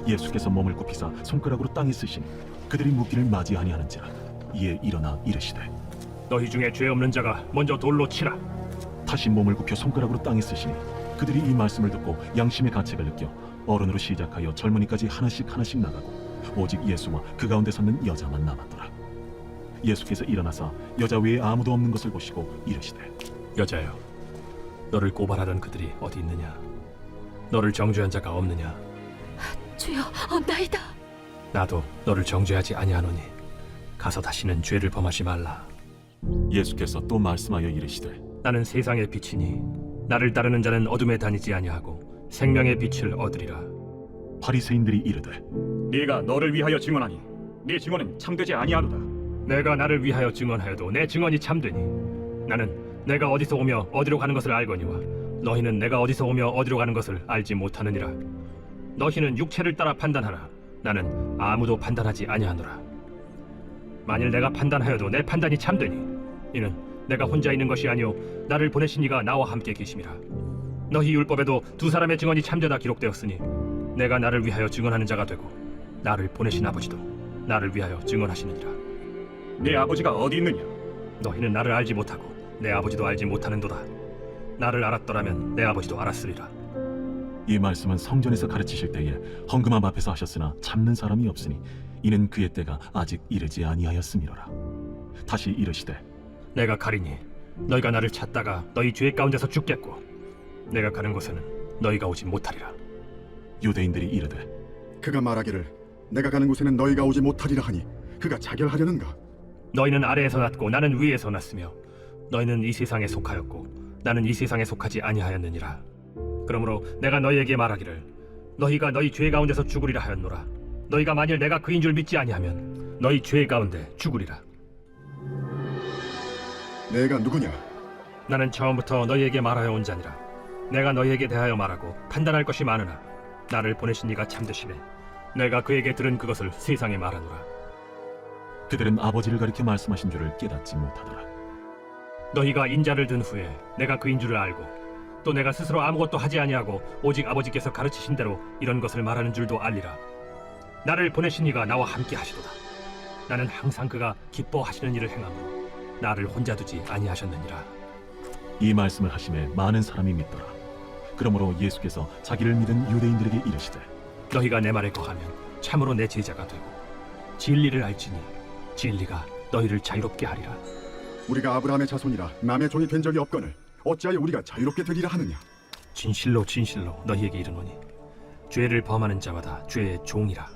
예수께서 몸을 굽히사 손가락으로 땅에 쓰시니 그들이 묻기를 맞이 아니하는지라. 이에 일어나 이르시되 너희 중에 죄 없는 자가 먼저 돌로 치라. 다시 몸을 굽혀 손가락으로 땅에 쓰시니 그들이 이 말씀을 듣고 양심의 가책을 느껴 어른으로 시작하여 젊은이까지 하나씩 나가고 오직 예수와 그 가운데 섰는 여자만 남았더라. 예수께서 일어나사 여자 외에 아무도 없는 것을 보시고 이르시되 여자여, 너를 고발하던 그들이 어디 있느냐? 너를 정죄한 자가 없느냐? 주여, 없나이다. 나도 너를 정죄하지 아니하노니 가서 다시는 죄를 범하지 말라. 예수께서 또 말씀하여 이르시되 나는 세상의 빛이니 나를 따르는 자는 어둠에 다니지 아니하고 생명의 빛을 얻으리라. 바리새인들이 이르되 네가 너를 위하여 증언하니 네 증언은 참되지 아니하도다. 내가 나를 위하여 증언하여도 내 증언이 참되니 나는 내가 어디서 오며 어디로 가는 것을 알거니와 너희는 내가 어디서 오며 어디로 가는 것을 알지 못하느니라. 너희는 육체를 따라 판단하나 나는 아무도 판단하지 아니하노라. 만일 내가 판단하여도 내 판단이 참되니 이는 내가 혼자 있는 것이 아니오 나를 보내신 이가 나와 함께 계심이라. 너희 율법에도 두 사람의 증언이 참되다 기록되었으니 내가 나를 위하여 증언하는 자가 되고 나를 보내신 아버지도 나를 위하여 증언하시느니라. 네 아버지가 어디 있느냐? 너희는 나를 알지 못하고 내 아버지도 알지 못하는도다. 나를 알았더라면 내 아버지도 알았으리라. 이 말씀은 성전에서 가르치실 때에 헌금함 앞에서 하셨으나 참는 사람이 없으니 이는 그의 때가 아직 이르지 아니하였음이로라. 다시 이르시되 내가 가리니 너희가 나를 찾다가 너희 죄 가운데서 죽겠고 내가 가는 곳에는 너희가 오지 못하리라. 유대인들이 이르되 그가 말하기를 내가 가는 곳에는 너희가 오지 못하리라 하니 그가 자결하려는가? 너희는 아래에서 났고 나는 위에서 났으며 너희는 이 세상에 속하였고 나는 이 세상에 속하지 아니하였느니라. 그러므로 내가 너희에게 말하기를 너희가 너희 죄 가운데서 죽으리라 하였노라. 너희가 만일 내가 그인 줄 믿지 아니하면 너희 죄 가운데 죽으리라. 내가 누구냐? 나는 처음부터 너희에게 말하여 온 자니라. 내가 너희에게 대하여 말하고 판단할 것이 많으나 나를 보내신 이가 참되시네. 내가 그에게 들은 그것을 세상에 말하노라. 그들은 아버지를 가리켜 말씀하신 줄을 깨닫지 못하더라. 너희가 인자를 든 후에 내가 그인 줄을 알고 또 내가 스스로 아무것도 하지 아니하고 오직 아버지께서 가르치신 대로 이런 것을 말하는 줄도 알리라. 나를 보내신 이가 나와 함께 하시도다. 나는 항상 그가 기뻐하시는 일을 행함으로 나를 혼자 두지 아니하셨느니라. 이 말씀을 하심에 많은 사람이 믿더라. 그러므로 예수께서 자기를 믿은 유대인들에게 이르시되 너희가 내 말에 거하면 참으로 내 제자가 되고 진리를 알지니 진리가 너희를 자유롭게 하리라. 우리가 아브라함의 자손이라 남의 종이 된 적이 없거늘 어찌하여 우리가 자유롭게 되리라 하느냐? 진실로 진실로 너희에게 이르노니 죄를 범하는 자마다 죄의 종이라.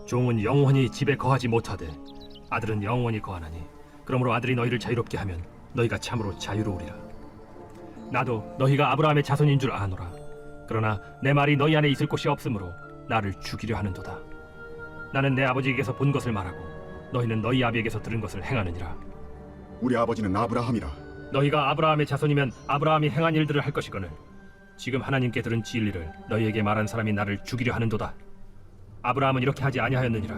종은 영원히 집에 거하지 못하되 아들은 영원히 거하나니 그러므로 아들이 너희를 자유롭게 하면 너희가 참으로 자유로우리라. 나도 너희가 아브라함의 자손인 줄 아노라. 그러나 내 말이 너희 안에 있을 곳이 없으므로 나를 죽이려 하는도다. 나는 내 아버지에게서 본 것을 말하고 너희는 너희 아비에게서 들은 것을 행하느니라. 우리 아버지는 아브라함이라. 너희가 아브라함의 자손이면 아브라함이 행한 일들을 할 것이거늘 지금 하나님께 들은 진리를 너희에게 말한 사람이 나를 죽이려 하는도다. 아브라함은 이렇게 하지 아니하였느니라.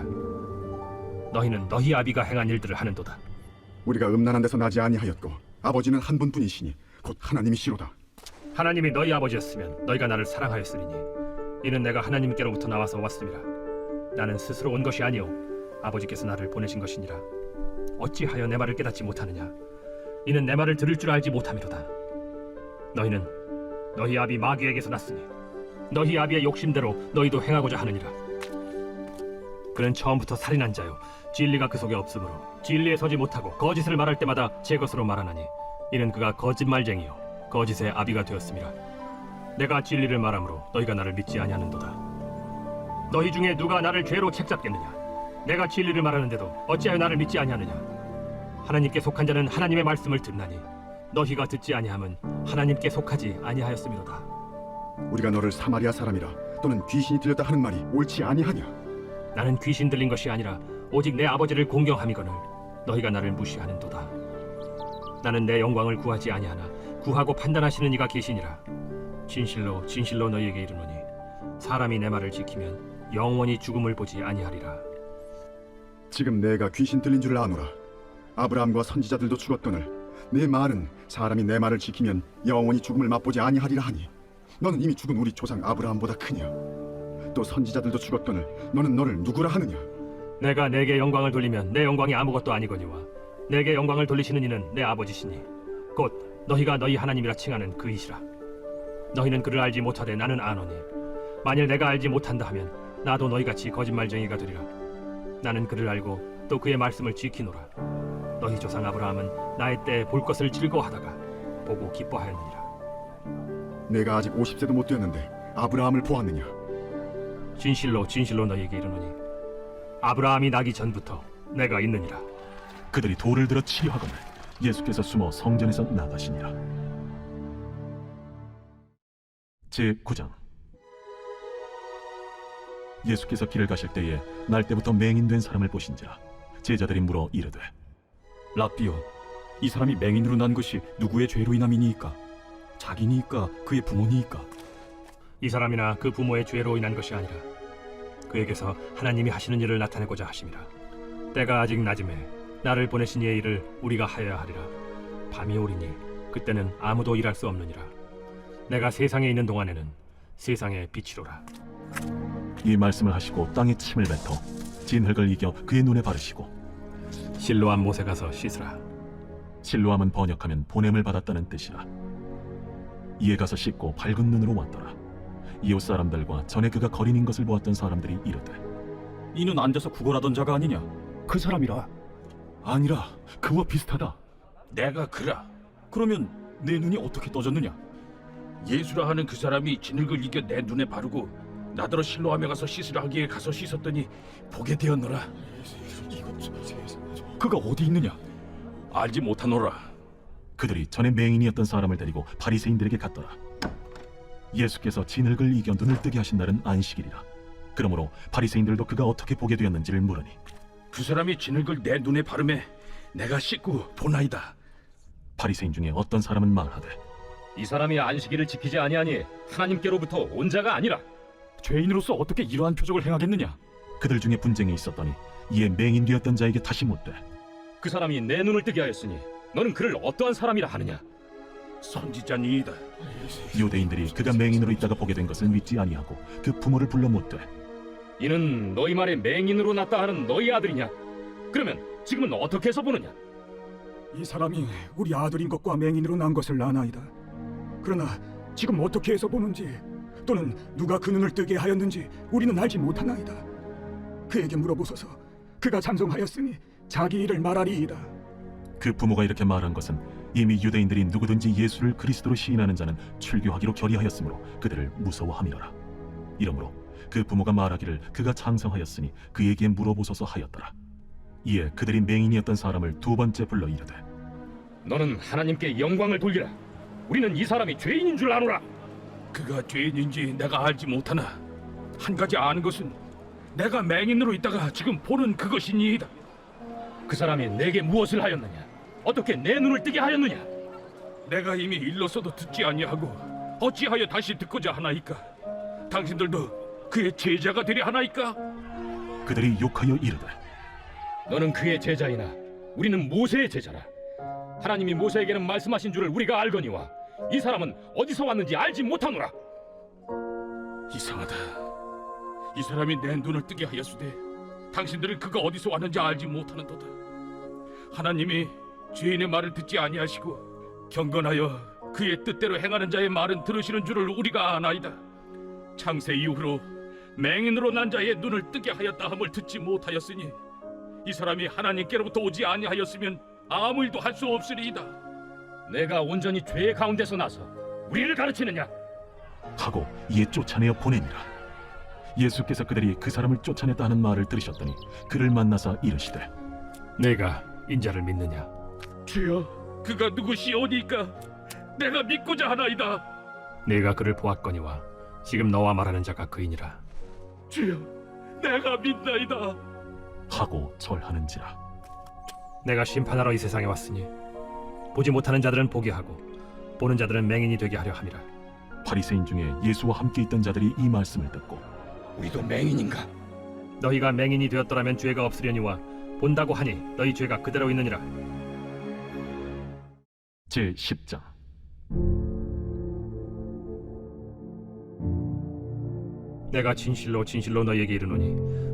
너희는 너희 아비가 행한 일들을 하는도다. 우리가 음란한 데서 나지 아니하였고 아버지는 한 분뿐이시니 곧 하나님이시로다. 하나님이 너희 아버지였으면 너희가 나를 사랑하였으리니 이는 내가 하나님께로부터 나와서 왔음이라. 나는 스스로 온 것이 아니오 아버지께서 나를 보내신 것이니라. 어찌하여 내 말을 깨닫지 못하느냐? 이는 내 말을 들을 줄 알지 못함이로다. 너희는 너희 아비 마귀에게서 났으니 너희 아비의 욕심대로 너희도 행하고자 하느니라. 그는 처음부터 살인한 자요 진리가 그 속에 없으므로 진리에 서지 못하고 거짓을 말할 때마다 제 것으로 말하나니 이는 그가 거짓말쟁이요 거짓의 아비가 되었음이라. 내가 진리를 말하므로 너희가 나를 믿지 아니하는도다. 너희 중에 누가 나를 죄로 책잡겠느냐? 내가 진리를 말하는데도 어찌하여 나를 믿지 아니하느냐? 하나님께 속한 자는 하나님의 말씀을 듣나니 너희가 듣지 아니함은 하나님께 속하지 아니하였음이로다. 우리가 너를 사마리아 사람이라 또는 귀신이 들렸다 하는 말이 옳지 아니하냐? 나는 귀신 들린 것이 아니라 오직 내 아버지를 공경함이거늘 너희가 나를 무시하는도다. 나는 내 영광을 구하지 아니하나 구하고 판단하시는 이가 계시니라. 진실로 진실로 너희에게 이르노니 사람이 내 말을 지키면 영원히 죽음을 보지 아니하리라. 지금 내가 귀신 들린 줄을 아노라. 아브라함과 선지자들도 죽었거늘 내 말은 사람이 내 말을 지키면 영원히 죽음을 맛보지 아니하리라 하니 너는 이미 죽은 우리 조상 아브라함보다 크냐? 또 선지자들도 죽었거늘 너는 너를 누구라 하느냐? 내가 내게 영광을 돌리면 내 영광이 아무것도 아니거니와 내게 영광을 돌리시는 이는 내 아버지시니 곧 너희가 너희 하나님이라 칭하는 그이시라. 너희는 그를 알지 못하되 나는 아노니 만일 내가 알지 못한다 하면 나도 너희같이 거짓말쟁이가 되리라. 나는 그를 알고 또 그의 말씀을 지키노라. 너희 조상 아브라함은 나의 때에 볼 것을 즐거워하다가 보고 기뻐하였느니라. 내가 아직 50세도 못 되었는데 아브라함을 보았느냐? 진실로 진실로 너희에게 이르노니 아브라함이 나기 전부터 내가 있느니라. 그들이 돌을 들어 치려 하거늘 예수께서 숨어 성전에서 나가시니라. 제9장. 예수께서 길을 가실 때에 날 때부터 맹인된 사람을 보신지라. 제자들이 물어 이르되 랍비여, 이 사람이 맹인으로 난 것이 누구의 죄로 인함이니이까? 자기니이까 그의 부모니이까? 이 사람이나 그 부모의 죄로 인한 것이 아니라 그에게서 하나님이 하시는 일을 나타내고자 하심이라. 때가 아직 낮음에 나를 보내신 이의 일을 우리가 하여야 하리라. 밤이 오리니 그때는 아무도 일할 수 없느니라. 내가 세상에 있는 동안에는 세상의 빛이로라. 이 말씀을 하시고 땅에 침을 뱉어 진흙을 이겨 그의 눈에 바르시고 실로암 못에 가서 씻으라. 실로암은 번역하면 보냄을 받았다는 뜻이라. 이에 가서 씻고 밝은 눈으로 왔더라. 이웃 사람들과 전에 그가 거린인 것을 보았던 사람들이 이르되 이는 앉아서 구걸하던 자가 아니냐? 그 사람이라. 아니라 그와 비슷하다. 내가 그라. 그러면 내 눈이 어떻게 떠졌느냐? 예수라 하는 그 사람이 진흙을 이겨 내 눈에 바르고 나더러 실로암에 가서 씻으라 하기에 가서 씻었더니 보게 되었노라. 그가 어디 있느냐? 알지 못하노라. 그들이 전에 맹인이었던 사람을 데리고 바리새인들에게 갔더라. 예수께서 진흙을 이겨 눈을 뜨게 하신 날은 안식일이라. 그러므로 바리새인들도 그가 어떻게 보게 되었는지를 물으니 그 사람이 진흙을 내 눈에 바르매 내가 씻고 보나이다. 바리새인 중에 어떤 사람은 말하되 이 사람이 안식일을 지키지 아니하니 하나님께로부터 온 자가 아니라. 죄인으로서 어떻게 이러한 표적을 행하겠느냐? 그들 중에 분쟁이 있었더니 이에 맹인 되었던 자에게 다시 묻되 그 사람이 내 눈을 뜨게 하였으니 너는 그를 어떠한 사람이라 하느냐? 선지자니이다. 유대인들이 그가 맹인으로 있다가 보게 된 것을 믿지 아니하고 그 부모를 불러 묻되 이는 너희 말에 맹인으로 났다 하는 너희 아들이냐? 그러면 지금은 어떻게 해서 보느냐? 이 사람이 우리 아들인 것과 맹인으로 난 것을 아나이다. 그러나 지금 어떻게 해서 보는지 또는 누가 그 눈을 뜨게 하였는지 우리는 알지 못하나이다. 그에게 물어보소서. 그가 찬송하였으니 자기 일을 말하리이다. 그 부모가 이렇게 말한 것은 이미 유대인들이 누구든지 예수를 그리스도로 시인하는 자는 출교하기로 결의하였으므로 그들을 무서워함이로라. 이러므로 그 부모가 말하기를 그가 창성하였으니 그에게 물어보소서 하였더라. 이에 그들이 맹인이었던 사람을 두 번째 불러 이르되 너는 하나님께 영광을 돌리라. 우리는 이 사람이 죄인인 줄 아노라. 그가 죄인인지 내가 알지 못하나 한 가지 아는 것은 내가 맹인으로 있다가 지금 보는 그것이니이다. 그 사람이 내게 무엇을 하였느냐? 어떻게 내 눈을 뜨게 하였느냐? 내가 이미 일렀어도 듣지 아니하고 어찌하여 다시 듣고자 하나이까? 당신들도 그의 제자가 되려 하나이까? 그들이 욕하여 이르되 너는 그의 제자이나 우리는 모세의 제자라. 하나님이 모세에게는 말씀하신 줄을 우리가 알거니와 이 사람은 어디서 왔는지 알지 못하노라. 이상하다. 이 사람이 내 눈을 뜨게 하였으되 당신들은 그가 어디서 왔는지 알지 못하는도다. 하나님이 죄인의 말을 듣지 아니하시고 경건하여 그의 뜻대로 행하는 자의 말은 들으시는 줄을 우리가 아나이다. 창세 이후로 맹인으로 난 자의 눈을 뜨게 하였다 함을 듣지 못하였으니 이 사람이 하나님께로부터 오지 아니하였으면 아무 일도 할 수 없으리이다. 내가 온전히 죄의 가운데서 나서 우리를 가르치느냐? 하고 이에 쫓아내어 보내니라. 예수께서 그들이 그 사람을 쫓아냈다 하는 말을 들으셨더니 그를 만나사 이르시되 내가 인자를 믿느냐? 주여, 그가 누구시오니까 내가 믿고자 하나이다. 내가 그를 보았거니와 지금 너와 말하는 자가 그이니라. 주여, 내가 믿나이다. 하고 절하는지라. 내가 심판하러 이 세상에 왔으니 보지 못하는 자들은 보게 하고 보는 자들은 맹인이 되게 하려 함이라. 바리새인 중에 예수와 함께 있던 자들이 이 말씀을 듣고 우리도 맹인인가? 너희가 맹인이 되었더라면 죄가 없으려니와 본다고 하니 너희 죄가 그대로 있느니라. 제10장 내가 진실로 진실로 너희에게 이르노니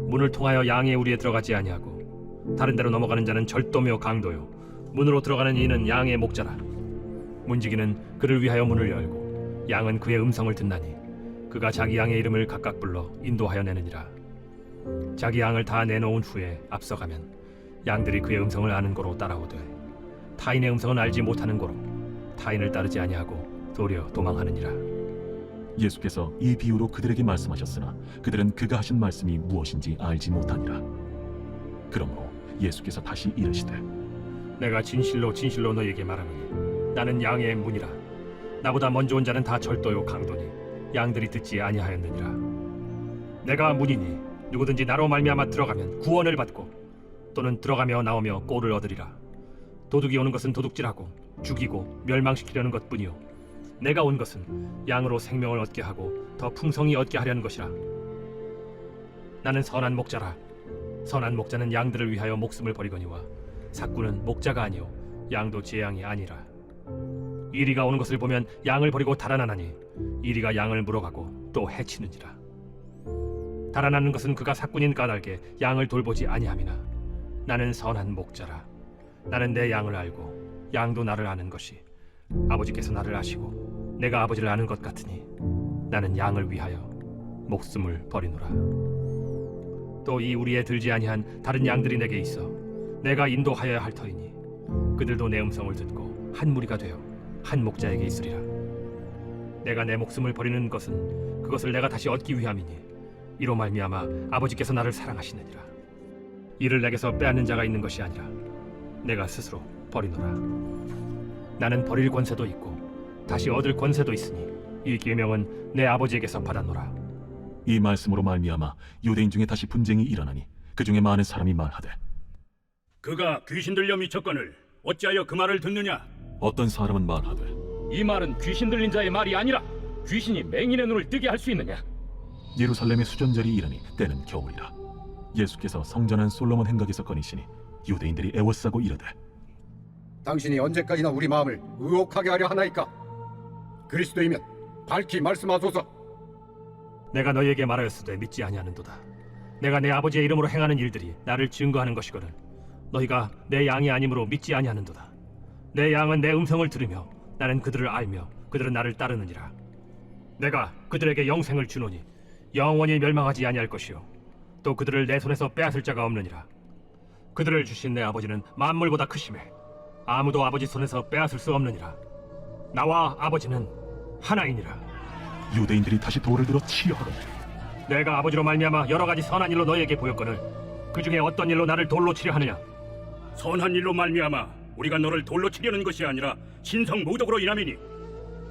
문을 통하여 양의 우리에 들어가지 아니하고 다른 데로 넘어가는 자는 절도며 강도요 문으로 들어가는 이는 양의 목자라. 문지기는 그를 위하여 문을 열고 양은 그의 음성을 듣나니 그가 자기 양의 이름을 각각 불러 인도하여 내느니라. 자기 양을 다 내놓은 후에 앞서가면 양들이 그의 음성을 아는 고로 따라오되 타인의 음성은 알지 못하는 고로 타인을 따르지 아니하고 도리어 도망하느니라. 예수께서 이 비유로 그들에게 말씀하셨으나 그들은 그가 하신 말씀이 무엇인지 알지 못하니라. 그러므로 예수께서 다시 이르시되 내가 진실로 진실로 너희에게 말하노니 나는 양의 문이라. 나보다 먼저 온 자는 다 절도요 강도니 양들이 듣지 아니하였느니라. 내가 문이니 누구든지 나로 말미암아 들어가면 구원을 받고 또는 들어가며 나오며 꼴을 얻으리라. 도둑이 오는 것은 도둑질하고 죽이고 멸망시키려는 것뿐이요 내가 온 것은 양으로 생명을 얻게 하고 더 풍성히 얻게 하려는 것이라. 나는 선한 목자라. 선한 목자는 양들을 위하여 목숨을 버리거니와 삭구는 목자가 아니요 양도 제 양이 아니라. 이리가 오는 것을 보면 양을 버리고 달아나나니 이리가 양을 물어가고 또 해치느니라. 달아나는 것은 그가 삭군인 까닭에 양을 돌보지 아니함이나 나는 선한 목자라. 나는 내 양을 알고 양도 나를 아는 것이 아버지께서 나를 아시고 내가 아버지를 아는 것 같으니 나는 양을 위하여 목숨을 버리노라. 또 이 우리에 들지 아니한 다른 양들이 내게 있어 내가 인도하여야 할 터이니 그들도 내 음성을 듣고 한 무리가 되어 한 목자에게 있으리라. 내가 내 목숨을 버리는 것은 그것을 내가 다시 얻기 위함이니 이로 말미암아 아버지께서 나를 사랑하시느니라. 이를 내게서 빼앗는 자가 있는 것이 아니라 내가 스스로 버리노라. 나는 버릴 권세도 있고 다시 얻을 권세도 있으니 이 계명은 내 아버지에게서 받았노라. 이 말씀으로 말미암아 유대인 중에 다시 분쟁이 일어나니 그 중에 많은 사람이 말하되 그가 귀신 들려 미쳤거늘 어찌하여 그 말을 듣느냐? 어떤 사람은 말하되 이 말은 귀신 들린 자의 말이 아니라 귀신이 맹인의 눈을 뜨게 할 수 있느냐? 예루살렘의 수전절이 이르니 때는 겨울이라. 예수께서 성전한 솔로몬 행각에서 거니시니 유대인들이 애워싸고 이르되 당신이 언제까지나 우리 마음을 의혹하게 하려 하나이까? 그리스도이면 밝히 말씀하소서. 내가 너희에게 말하였으되 믿지 아니하는도다. 내가 내 아버지의 이름으로 행하는 일들이 나를 증거하는 것이거늘 너희가 내 양이 아니므로 믿지 아니하는도다. 내 양은 내 음성을 들으며 나는 그들을 알며 그들은 나를 따르느니라. 내가 그들에게 영생을 주노니 영원히 멸망하지 아니할 것이요 또 그들을 내 손에서 빼앗을 자가 없느니라. 그들을 주신 내 아버지는 만물보다 크심에 아무도 아버지 손에서 빼앗을 수 없느니라. 나와 아버지는 하나이니라. 유대인들이 다시 돌을 들어 치려 하거늘 내가 아버지로 말미암아 여러 가지 선한 일로 너희에게 보였거늘 그 중에 어떤 일로 나를 돌로 치려 하느냐? 선한 일로 말미암아 우리가 너를 돌로 치려는 것이 아니라 신성 모독으로 인함이니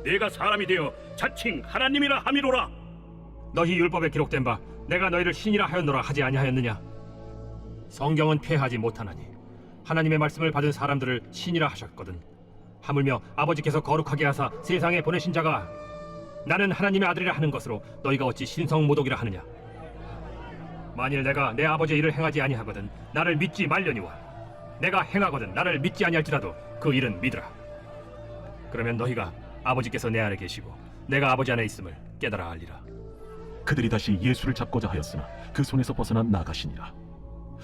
내가 사람이 되어 자칭 하나님이라 함이로라. 너희 율법에 기록된 바 내가 너희를 신이라 하였노라 하지 아니하였느냐? 성경은 폐하지 못하나니 하나님의 말씀을 받은 사람들을 신이라 하셨거든. 하물며 아버지께서 거룩하게 하사 세상에 보내신 자가 나는 하나님의 아들이라 하는 것으로 너희가 어찌 신성 모독이라 하느냐? 만일 내가 내 아버지의 일을 행하지 아니하거든 나를 믿지 말려니와 내가 행하거든 나를 믿지 아니할지라도 그 일은 믿으라. 그러면 너희가 아버지께서 내 안에 계시고 내가 아버지 안에 있음을 깨달아 알리라. 그들이 다시 예수를 잡고자 하였으나 그 손에서 벗어나 나가시니라.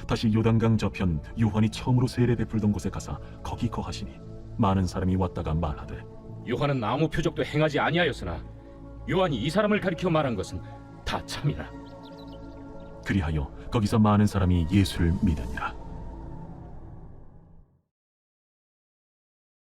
다시 요단강 저편 요한이 처음으로 세례 베풀던 곳에 가사 거기 거하시니 많은 사람이 왔다가 말하되 요한은 아무 표적도 행하지 아니하였으나 요한이 이 사람을 가리켜 말한 것은 다 참이라. 그리하여 거기서 많은 사람이 예수를 믿으니라.